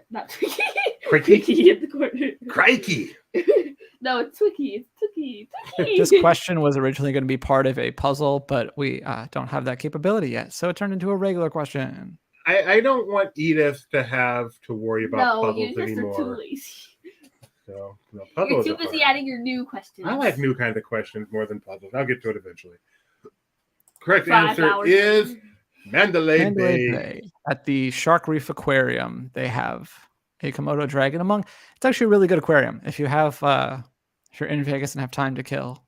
Not Twiki. Crikey. Twiki in the corner. Crikey. No, it's Twiki. It's Twiki. Twiki. This question was originally going to be part of a puzzle, but we don't have that capability yet, so it turned into a regular question. I don't want Edith to have to worry about No, puzzles you just are too anymore. lazy. So, no, You're puzzles too are busy hard. adding your new questions. I like new kinds of questions more than puzzles. I'll get to it eventually. Correct 5 answer hours. is Mandalay Mandalay Bay. Bay. At the Shark Reef Aquarium, they have a Komodo dragon among. It's actually a really good aquarium. If you have, if you're in Vegas and have time to kill,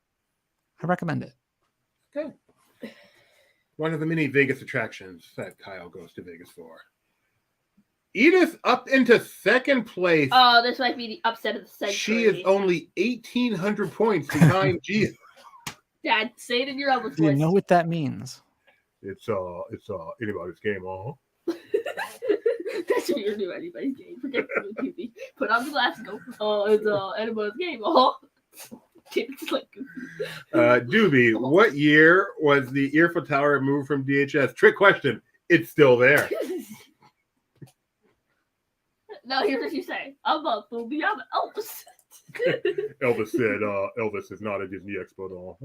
I recommend it. Okay. One of the many Vegas attractions that Kyle goes to Vegas for. Edith up into 2nd place. Oh, this might be the upset of the century. She is only 1,800 points behind Gio. Dad, say it in your Elvis Do you voice. know what that means? It's anybody's game, That's what you're doing, anybody's game. Forget the TV. Put on the glasses. Go. Oh, it's anybody's game. Oh. It's like Doobie, what year was the Eiffel Tower moved from DHS? Trick question. It's still there. No, here's what you say. I'm a booby. I'm Elvis. Elvis said, Elvis is not a Disney Expo doll.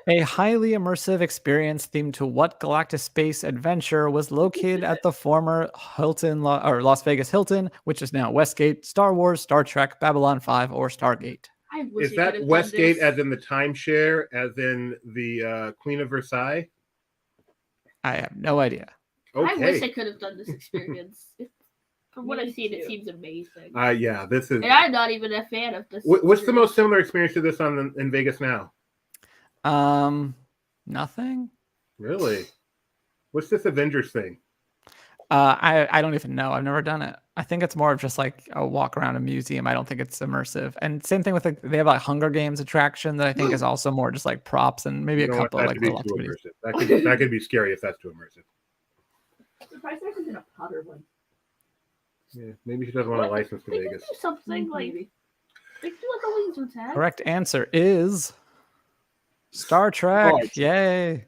A highly immersive experience themed to what galactic space adventure was located at the former Las Vegas Hilton, which is now Westgate, Star Wars, Star Trek, Babylon 5, or Stargate? I wish Is I that could've done Westgate this. as in the timeshare, as in the Queen of Versailles? I have no idea. I wish I Okay. could have done this experience. From what Me I've seen, it too. seems amazing. Yeah, this is. And I'm not even a fan of this. What's the most similar experience to this in Vegas now? Nothing. Really? What's this Avengers thing? I don't even know. I've never done it. I think it's more of just like a walk around a museum. I don't think it's immersive. And same thing with they have a Hunger Games attraction that I think is also more just like props and maybe You know a what? couple That of like could be little too activities. immersive. That could be scary if that's too immersive. Surprised there isn't a Potter one. Yeah, maybe she doesn't want a license to They could Vegas. do something like Maybe. they could do like a laser tag. Correct answer is Star Trek. Oh, Yay.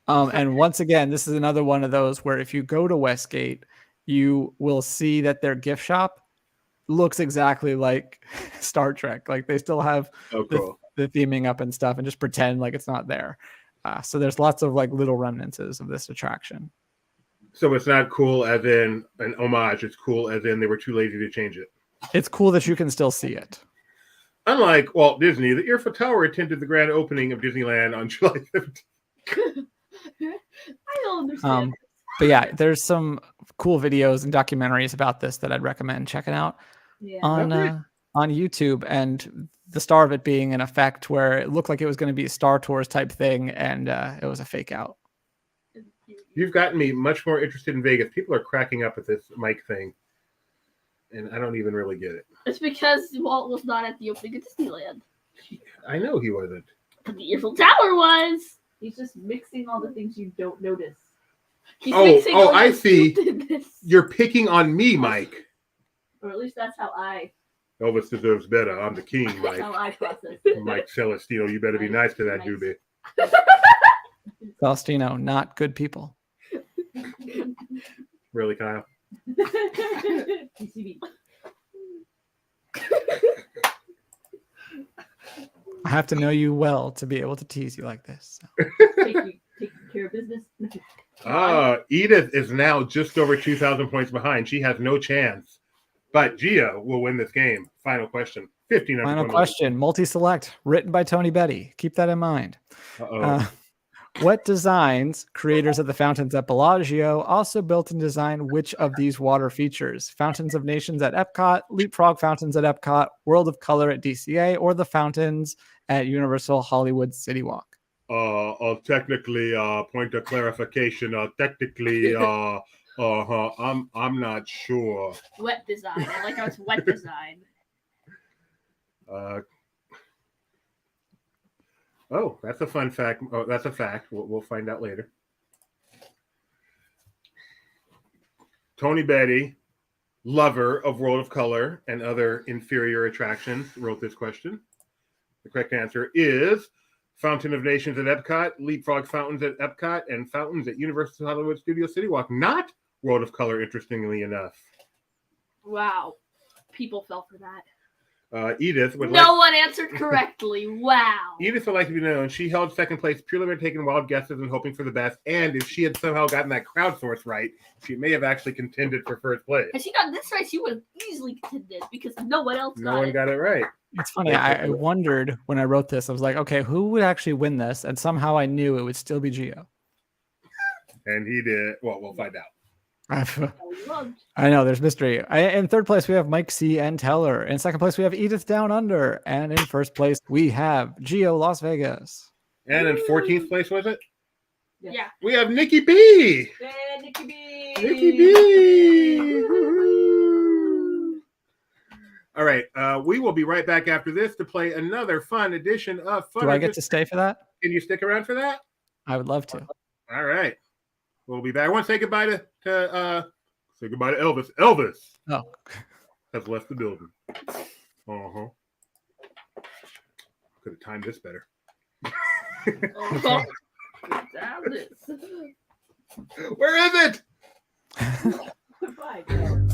And once again, this is another one of those where if you go to Westgate, you will see that their gift shop looks exactly like Star Trek. Like they still have Oh, cool. the theming up and stuff and just pretend like it's not there. So there's lots of like little remnants of this attraction. So it's not cool as in an homage. It's cool as in they were too lazy to change it. It's cool that you can still see it. Unlike Walt Disney, the Eiffel Tower attended the grand opening of Disneyland on July 15th. I don't understand. But yeah, there's some cool videos and documentaries about this that I'd recommend checking out Yeah. on YouTube. And the star of it being an effect where it looked like it was going to be a Star Tours type thing, and it was a fake out. You've gotten me much more interested in Vegas. People are cracking up at this Mike thing, and I don't even really get it. It's because Walt was not at the opening of Disneyland. I know he wasn't. But the Eiffel Tower was. He's just mixing all the things you don't notice. He's Oh, mixing oh, all I the see. stupidness. You're picking on me, Mike. Or at least that's how I Elvis deserves better. I'm the king, that's Mike. how I process it. Mike Celestino, you better be nice to that Nice. doobie. Celestino, not good people. Really, Kyle? PCB. I have to know you well to be able to tease you like this. So. Taking care of business. Edith is now just over 2,000 points behind. She has no chance. But Gia will win this game. Final question. 15. Final question, multi-select, written by Tony Betty. Keep that in mind. Uh-oh. What designs, creators of the fountains at Bellagio, also built and designed which of these water features? Fountains of Nations at Epcot, Leapfrog Fountains at Epcot, World of Color at DCA, or the fountains at Universal Hollywood City Walk? Technically, point of clarification. Technically, I'm not sure. Wet design. I like how it's wet design. Oh, that's a fun fact. Oh, that's a fact. We'll find out later. Tony Betty, lover of World of Color and other inferior attractions, wrote this question. The correct answer is Fountain of Nations at Epcot, Leapfrog Fountains at Epcot, and Fountains at Universal Hollywood Studio City Walk. Not World of Color, interestingly enough. Wow. People fell for that. Edith would No one answered correctly. Wow. Edith would like to be known. She held second place purely by taking wild guesses and hoping for the best. And if she had somehow gotten that crowdsource right, she may have actually contended for first place. Had she gotten this right, she would have easily contended because no one else No one got it right. It's funny. I wondered when I wrote this, I was like, okay, who would actually win this? And somehow I knew it would still be Gio. And he did. Well, we'll find out. I know there's mystery. In third place, we have Mike C. and Teller. In second place, we have Edith Down Under. And in first place, we have Gio Las And in 14th place, was it? Yeah. We have Nikki B. Hey, Nikki B. Nikki B. Woo-hoo. All right. We will be right back after this to play another fun edition of Fun. Do I get to stay for that? Can you stick around for that? I would love to. All right. We'll be back. I want to say goodbye to Elvis. Elvis Oh, has left the building. Uh-huh. Could have timed this better. Damn it. Where is it? Goodbye, girl.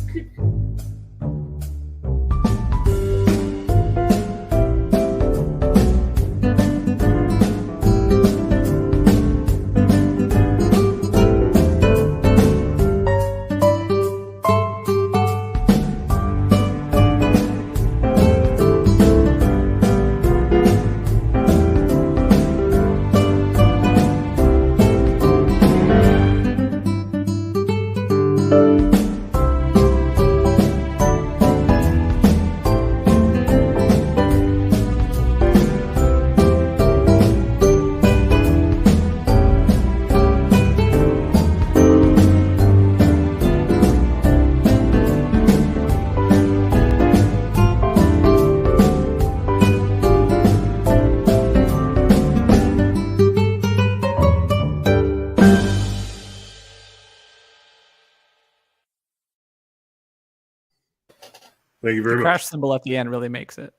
Thank you the very much. crash symbol at the end really makes it.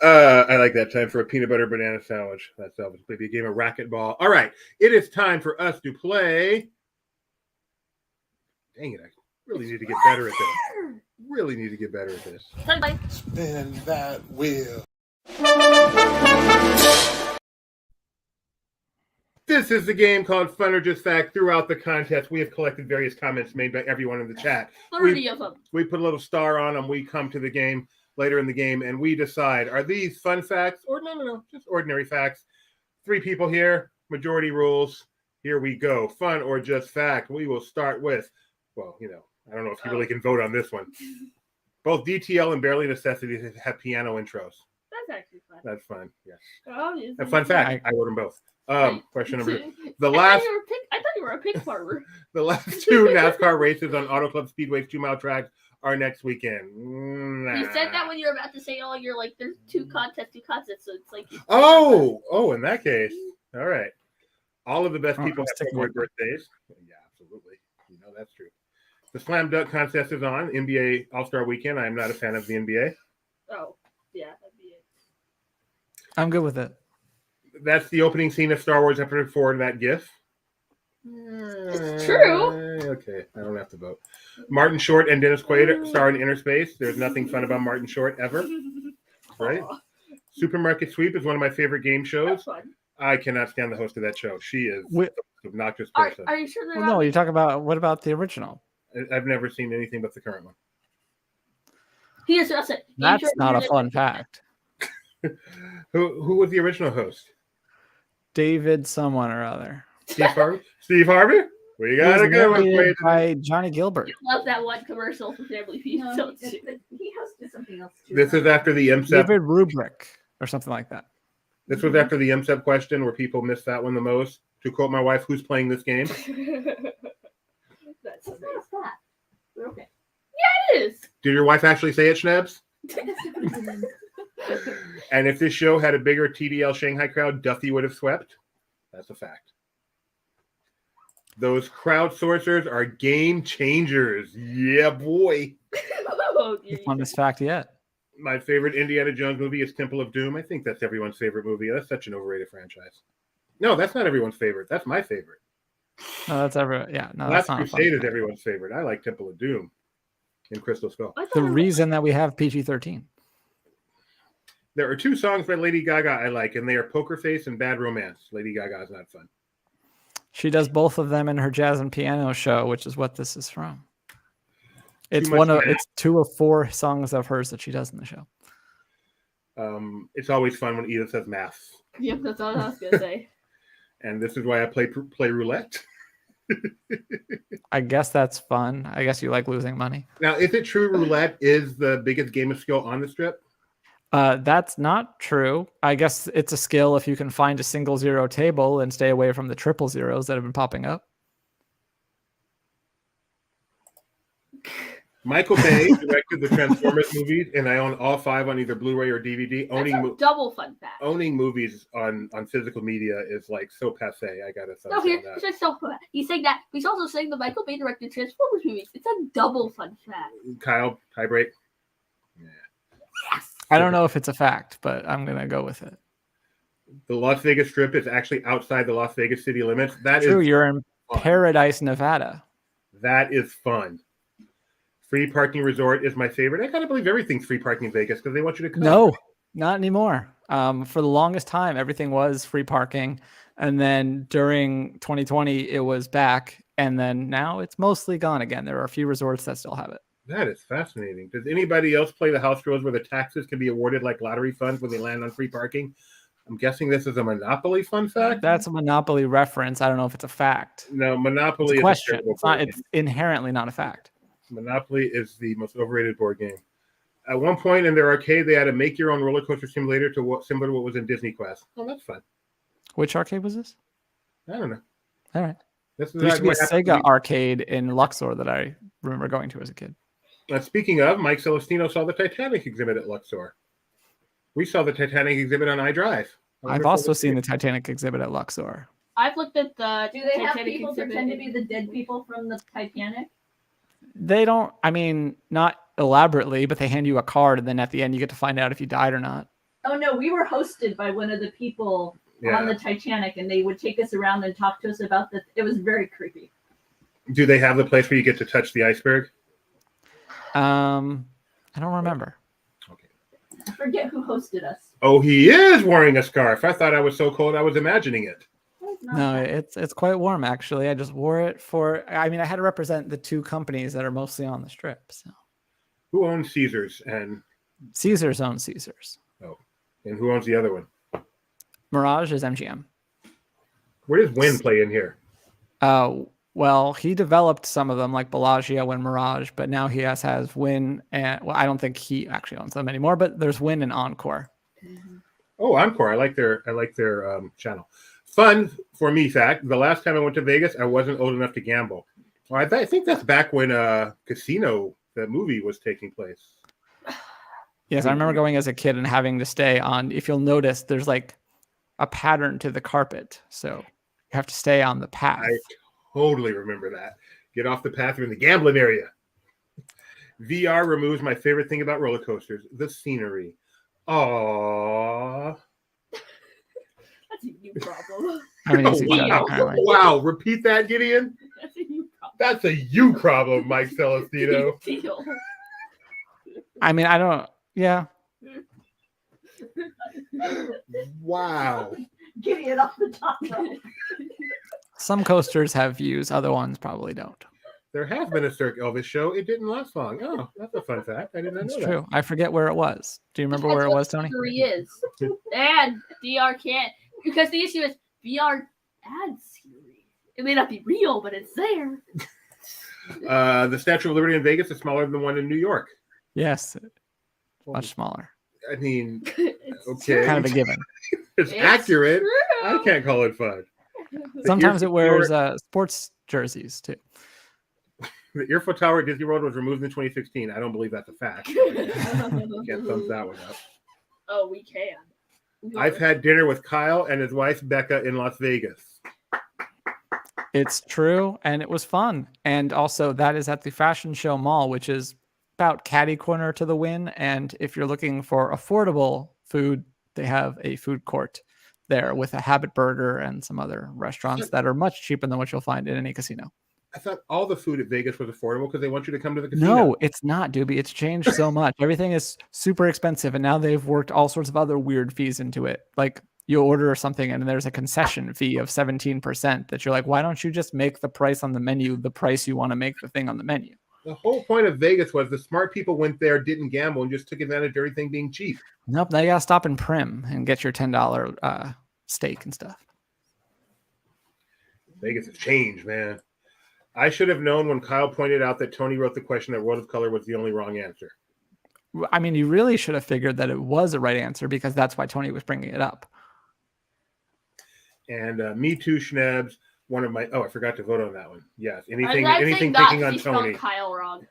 I like that. Time for a peanut butter banana sandwich. That's Elvis. Maybe a game of racquetball. All right. It is time for us to play. Dang it. I really need to get better at this. Really need to get better at this. Bye. Spin that wheel. This is the game called Fun or Just Fact. Throughout the contest, we have collected various comments made by everyone in the chat. 30 of them. We put a little star on them. We come to the game later in the game, and we decide, are these fun facts or no, just ordinary facts? 3 people here, majority rules. Here we go. Fun or just fact. We will start with, well, I don't know if you really can vote on this one. Both DTL and Barely Necessities have piano intros. That's actually fun. That's fun, yes. Oh, A fun fact. I wrote them both. Question number 2. I thought you were a pig farmer. The last 2 NASCAR races on Auto Club Speedway's 2-mile tracks are next weekend. You said that when you were about to say, you're like, there's 2 contests, so it's like. Oh, in that case. All right. All of the best people have February birthdays. Yeah, absolutely. That's true. The Slam Dunk contest is on. NBA All-Star Weekend. I am not a fan of the NBA. Oh, yeah, that'd be it. I'm good with it. That's the opening scene of Star Wars Episode 4 in that GIF. It's true. Okay, I don't have to vote. Martin Short and Dennis Quaid star in Inner Space. There's nothing fun about Martin Short ever. Right? Supermarket Sweep is one of my favorite game shows. That's fun. I cannot stand the host of that show. She is an obnoxious person. Are you sure they're Well, no, you talk about, what about the original? I've never seen anything but the current one. Here's what I said. That's not a fun fact. Who was the original host? David someone or other. Steve Harvey? Steve Harvey? We got to go narrated by Johnny Gilbert. I love that one commercial for Family Feud. No, he hosted something else too. This is after the MSEP. David Rubrick or something like that. This was after the MSEP question where people missed that one the most. To quote my wife, who's playing this game? That's It's not that. But okay. It is. Did your wife actually say it, Schnebs? And if this show had a bigger TDL Shanghai crowd, Duffy would have swept. That's a fact. Those crowdsourcers are game changers. Yeah, boy. Oh, The funnest fact yet. My favorite Indiana Jones movie is Temple of Doom. I think that's everyone's favorite movie. That's such an overrated franchise. No, that's not everyone's favorite. That's my favorite. No, that's every. Yeah, no, Last that's not a fun Crusade is fact. everyone's favorite. I like Temple of Doom and Crystal Skull. The reason that we have PG-13. There are 2 songs by Lady Gaga I like, and they are Poker Face and Bad Romance. Lady Gaga is not fun. She does both of them in her jazz and piano show, which is what this is from. It's much math. it's 2 of 4 songs of hers that she does in the show. It's always fun when Edith says math. Yep, that's all I was gonna say. And this is why I play roulette. I guess that's fun. I guess you like losing money. Now, is it true roulette is the biggest game of skill on the strip? That's not true. I guess it's a skill if you can find a single zero table and stay away from the triple zeros that have been popping up. Michael Bay directed the Transformers movies, and I own all 5 on either Blu-ray or DVD. That's a double fun fact. Owning movies on physical media is like so passe. I gotta No, say that. he's saying that. He's also saying the Michael Bay directed Transformers movies. It's a double fun fact. Kyle, tiebreak. Yeah. Yes. I don't know if it's a fact, but I'm gonna go with it. The Las Vegas Strip is actually outside the Las Vegas city limits. That True, is you're in fun. Paradise, Nevada. That is fun. Free parking resort is my favorite. I kind of believe everything's free parking in Vegas because they want you to come. No, not anymore. For the longest time, everything was free parking. And then during 2020, it was back. And then now it's mostly gone again. There are a few resorts that still have it. That is fascinating. Does anybody else play the house rules where the taxes can be awarded like lottery funds when they land on free parking? I'm guessing this is a Monopoly fun fact. That's a Monopoly reference. I don't know if it's a fact. No, Monopoly It's a is question. a terrible It's not. board It's game. inherently not a fact. Monopoly is the most overrated board game. At one point in their arcade, they had a make your own roller coaster simulator similar to what was in Disney Quest. Oh, that's fun. Which arcade was this? I don't know. All right. This is There used to be a what happened to Sega me. arcade in Luxor that I remember going to as a kid. Speaking of, Mike Celestino saw the Titanic exhibit at Luxor. We saw the Titanic exhibit on iDrive. I've also seen the Titanic exhibit at Luxor. I've looked at the. Do they have Titanic people exhibit pretend to and- be the dead people from the Titanic? They don't, I mean, not elaborately, but they hand you a card and then at the end you get to find out if you died or not. Oh no, we were hosted by one of the people on the Titanic, and they would take us around and talk to us about the. It was very creepy. Do they have the place where you get to touch the iceberg? I don't remember. I forget who hosted us. Oh, he is wearing a scarf. I thought I was so cold I was imagining it. No, it's quite warm actually. I just wore it I had to represent the 2 companies that are mostly on the strip. So Who owns Caesars and Caesars owns Caesars. who owns the other one? Mirage is MGM. Where does Wynn play in here? Well, he developed some of them like Bellagio and Mirage, but now he has Wynn and I don't think he actually owns them anymore, but there's Wynn and Encore. Oh, Encore. I like their channel. Fun for me fact. The last time I went to Vegas, I wasn't old enough to gamble. Well, I think that's back when Casino, the movie, was taking place. Yes, I remember going as a kid and having to stay on. If you'll notice, there's like a pattern to the carpet, so you have to stay on the path. I totally remember that. Get off the path. You're in the gambling area. VR removes my favorite thing about roller coasters: the scenery. Aww. That's a you problem. I'm an easy judge, Wow. apparently. Wow. Repeat that, Gideon. That's a you problem. That's a you problem, Mike Celestino. Deal. I mean, I don't. Yeah, Wow. Getting it off the top. some coasters have views, other ones probably don't. There has been a Cirque Elvis show. It didn't last long. Oh, that's a fun fact. I did not It's know true. I forget where it was. Do you remember where it was, Tony? Siri is. And VR can't, because the issue is VR adds Siri. It may not be real, but it's there. that. The Statue of Liberty in Vegas is smaller than the one in New York. Yes, much smaller. I mean, It's okay. Kind of a given. It's It's accurate. true. I can't call it fun. Sometimes it wears The sports jerseys too. Eiffel Tower at Disney World was removed in 2016. I don't believe that's a fact. Can't thumbs that one up. Oh, we can. I've had dinner with Kyle and his wife Becca in Las Vegas. It's true, and it was fun. And also, that is at the Fashion Show Mall, which is about catty corner to the Wynn. And if you're looking for affordable food, they have a food court there with a Habit Burger and some other restaurants that are much cheaper than what you'll find in any casino. I thought all the food at Vegas was affordable because they want you to come to the casino. No, it's not, Doobie. It's changed so much. Everything is super expensive, and now they've worked all sorts of other weird fees into it. Like you order something and there's a concession fee of 17% that you're like, why don't you just make the price on the menu the price you want to make the thing on the menu? The whole point of Vegas was the smart people went there, didn't gamble, and just took advantage of everything being cheap. Nope, now you gotta stop in Prim and get your $10 steak and stuff. Vegas has changed, man. I should have known when Kyle pointed out that Tony wrote the question that World of Color was the only wrong answer. I mean, you really should have figured that it was a right answer because that's why Tony was bringing it up. And Me Too Schnebs, one of my I forgot to vote on that one. Yes, anything I'm saying picking not, on he spelled Tony. Kyle wrong.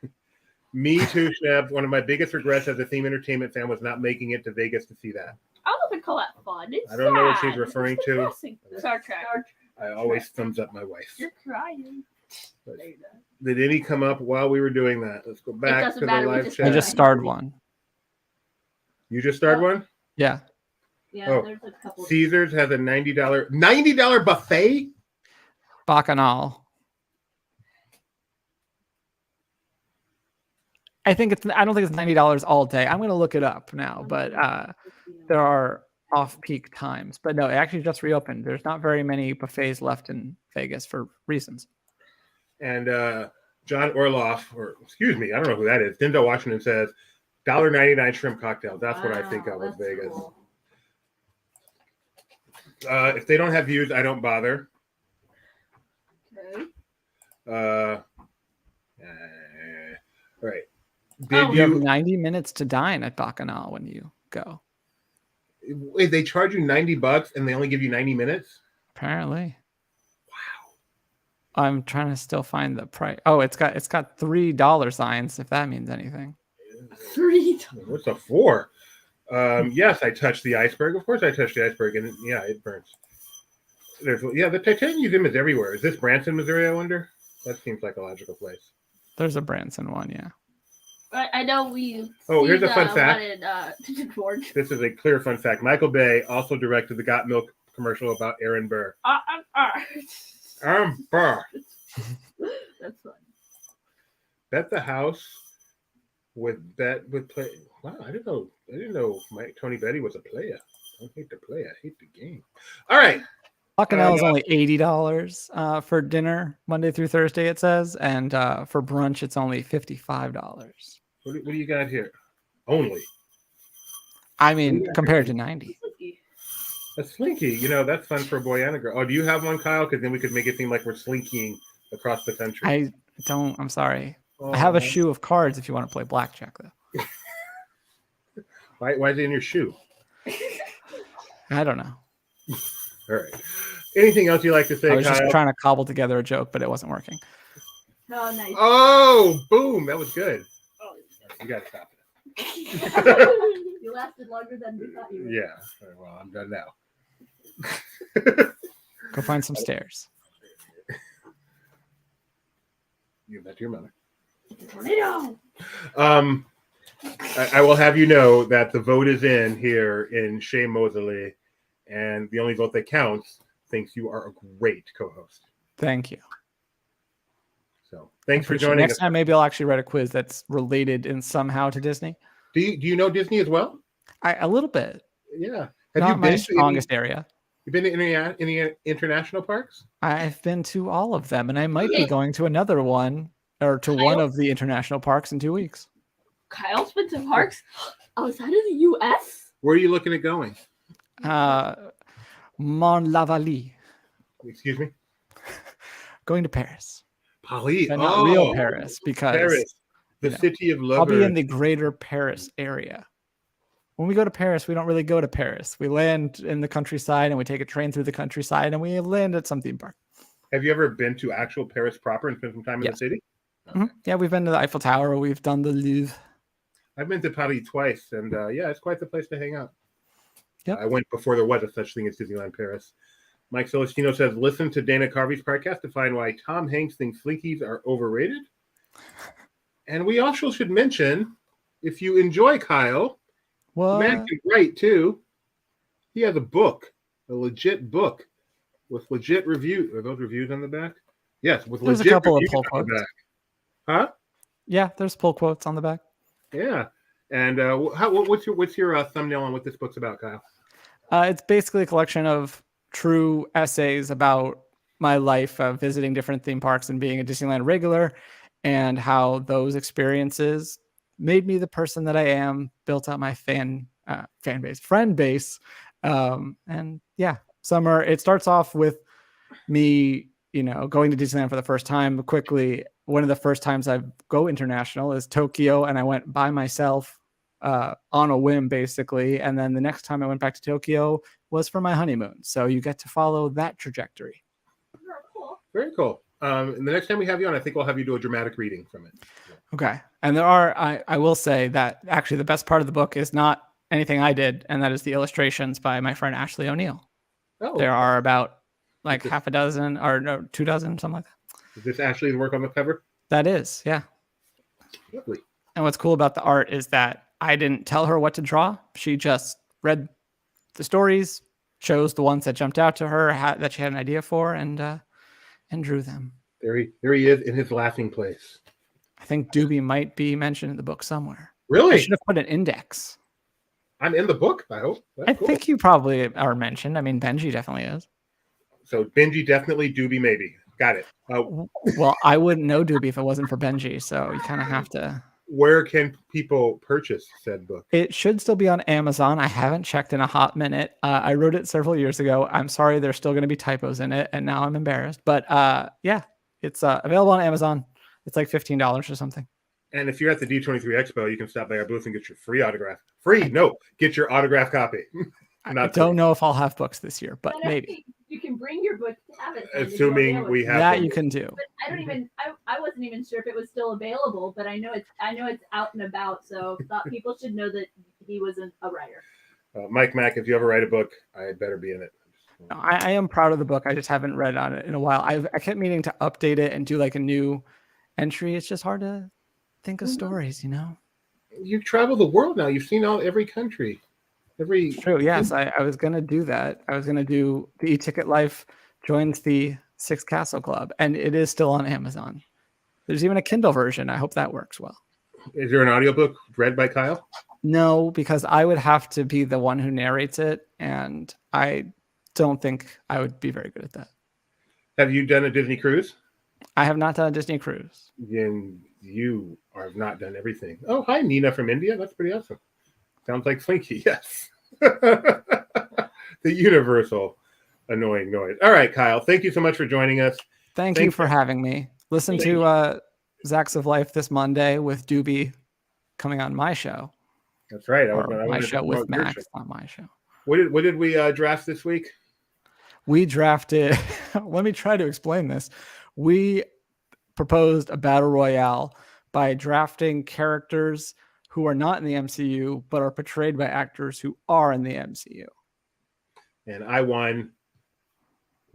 Me too, Schneb. One of my biggest regrets as a theme entertainment fan was not making it to Vegas to see that. I don't know if I'd call that fun. It's I don't know what sad. she's referring It's to. depressing. Star Trek. I always thumbs up my wife. You're crying. But did any come up while we were doing that? Let's go back doesn't to the matter, we live just- chat. I just starred one. You just started one? Yeah. Yeah, Oh. there's a couple. Caesars has a $90 buffet. Bacchanal. I don't think it's $90 all day. I'm going to look it up now, but there are off-peak times. But no, it actually just reopened. There's not very many buffets left in Vegas for reasons. And John Orloff, or excuse me, I don't know who that is. Denzel Washington says $1.99 shrimp cocktails. That's what I think of as that's Vegas. cool. If they don't have views, I don't bother. Okay. All right. Oh, You have 90 minutes to dine at Bacchanal when you go. Wait, they charge you $90 and they only give you 90 minutes? Apparently. Wow. I'm trying to still find the price. Oh, it's got $3 signs, if that means anything. $3. What's a 4? Yes, I touched the iceberg. Of course I touched the iceberg, and yeah, it burns. The Titanic Museum is everywhere. Is this Branson, Missouri, I wonder? That seems like a logical place. There's a Branson one, yeah. I know we. Oh, here's a fun fact. One in George. This is a clear fun fact. Michael Bay also directed the Got Milk commercial about Aaron Burr. Aaron Burr. That's fun. Bet the house would play. Wow, I didn't know Tony Betty was a player. I don't hate the play. I hate the game. All right. Bacchanal is only $80 for dinner Monday through Thursday, it says, and for brunch it's only $55. What do you got here? Only. I mean, compared to 90. A slinky. That's fun for a boy and a girl. Oh, do you have one, Kyle? Because then we could make it seem like we're slinkying across the country. I don't. I'm sorry. Oh, I have a shoe of cards if you want to play blackjack, though. Why is it in your shoe? I don't know. All right. Anything else you like to say, I was Kyle? just trying to cobble together a joke, but it wasn't working. Oh, nice. Oh, boom. That was good. Oh, You got to stop You lasted longer than we thought you it. would. Yeah. Well, I'm done now. Go find some stairs. Give that to your mother. Tornado. I will have you know that the vote is in here in Shea Mosley, and the only vote that counts thinks you are a great co-host. Thank you. So thanks for Appreciate it. joining Next us. time, maybe I'll actually write a quiz that's related in somehow to Disney. Do you know Disney as well? A little bit. Yeah. Not my to strongest area. You've been to any international parks? I've been to all of them, and I might be going to another one or to one of the international parks in 2 weeks. Kyle's been to parks outside of the U.S. Where are you looking at going? Mont-Lavalley. Excuse me? Going to Paris. Paris. But not real Paris, because Paris, the city of lovers. I'll be in the greater Paris area. When we go to Paris, we don't really go to Paris. We land in the countryside and we take a train through the countryside and we land at some theme park. Have you ever been to actual Paris proper and spent some time in the Yes. city? Mhm. Yeah, we've been to the Eiffel Tower. We've done the Louvre. I've been to Paris twice, and yeah, it's quite the place to hang out. Yep. I went before there was a such thing as Disneyland Paris. Mike Celestino says, listen to Dana Carvey's podcast to find why Tom Hanks thinks Slinkies are overrated. And we also should mention, if you enjoy Kyle, the What? man can write too. He has a book, a legit book with legit reviews. Are those reviews on the back? Yes, with There's a legit couple of reviews pull on the quotes. back. Huh? Yeah, there's pull quotes on the back. Yeah. And what's your thumbnail on what this book's about, Kyle? It's basically a collection of true essays about my life visiting different theme parks and being a Disneyland regular, and how those experiences made me the person that I am, built out my friend base. And yeah, it starts off with me, going to Disneyland for the first time quickly. One of the first times I go international is Tokyo, and I went by myself on a whim, basically. And then the next time I went back to Tokyo was for my honeymoon. So you get to follow that trajectory. Very cool. Very cool. And the next time we have you on, I think we'll have you do a dramatic reading from it. Okay. And there are, I will say that actually the best part of the book is not anything I did, and that is the illustrations by my friend Ashley O'Neill. Oh, There are about like This- half a dozen or no, 24, something like that. is this Ashley's work on the cover? That is, yeah. Lovely. And what's cool about the art is that I didn't tell her what to draw. She just read the stories, chose the ones that jumped out to her, that she had an idea for, and drew them. There he is in his laughing place. I think Doobie might be mentioned in the book somewhere. I Really? should have put an index. I'm in the book, I hope. That's I cool. think you probably are mentioned. I mean, Benji definitely is. So Benji definitely, Doobie maybe. Got it. Well, I wouldn't know Doobie if it wasn't for Benji, so you kind of have to. Where can people purchase said book? It should still be on Amazon. I haven't checked in a hot minute. I wrote it several years ago. I'm sorry, there's still going to be typos in it, and now I'm embarrassed. But yeah, it's available on Amazon. It's like $15 or something. And if you're at the D23 Expo, you can stop by our booth and get your free autograph. Free? No, get your autograph copy. I Not don't free. know if I'll have books this year, but I maybe. think you can bring your book to have it. signed if you Assuming want to we do it. have That them. you can do. But I don't even. I wasn't even sure if it was still available, but I know it's out and about. So thought people should know that he was a writer. Mike Mack, if you ever write a book, I better be in it. I am proud of the book. I just haven't read on it in a while. I kept meaning to update it and do like a new entry. It's just hard to think of stories, you know? You travel the world now. You've seen every country. Every True. Yes, I was going to do that. I was going to do the e-ticket life joins the Six Castle Club, and it is still on Amazon. There's even a Kindle version. I hope that works well. Is there an audiobook read by Kyle? No, because I would have to be the one who narrates it, and I don't think I would be very good at that. Have you done a Disney cruise? I have not done a Disney cruise. Then you have not done everything. Oh, hi, Nina from India. That's pretty awesome. Sounds like Slinky. Yes. The universal annoying noise. All right, Kyle. Thank you so much for joining us. Thank Thank you for having me. Listen Thank to Zacks of Life this Monday with Doobie coming on my show. That's right. I Or wanted my to show promote with your Max, show. not my show. What did we draft this week? We drafted, let me try to explain this. We proposed a battle royale by drafting characters who are not in the MCU, but are portrayed by actors who are in the MCU. And I won.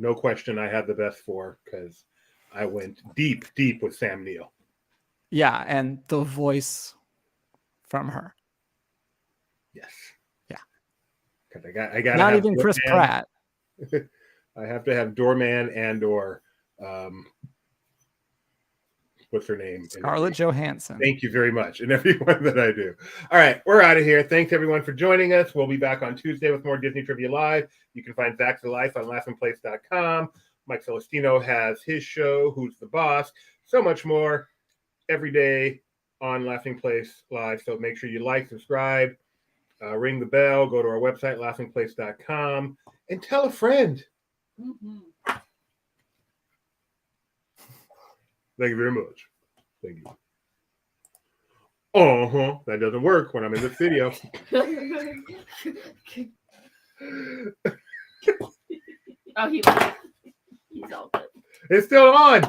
No question. I had the best four because I went deep with Sam Neill. Yeah, and the voice from her. Yes. Yeah. Because I got Not even Chris Pratt. I have to have Doorman and or what's her name? Scarlett Johansson. Thank you very much. And everyone that I do. All right, we're out of here. Thanks everyone for joining us. We'll be back on Tuesday with more Disney Trivia Live. You can find Zacks of Life on laughingplace.com. Mike Celestino has his show, Who's the Boss? So much more every day on Laughing Place Live. So make sure you like, subscribe, ring the bell, go to our website, laughingplace.com, and tell a friend. Mm-hmm. Thank you very much. Thank you. Uh-huh. That doesn't work when I'm in this video. Oh, he's all good. It's still on.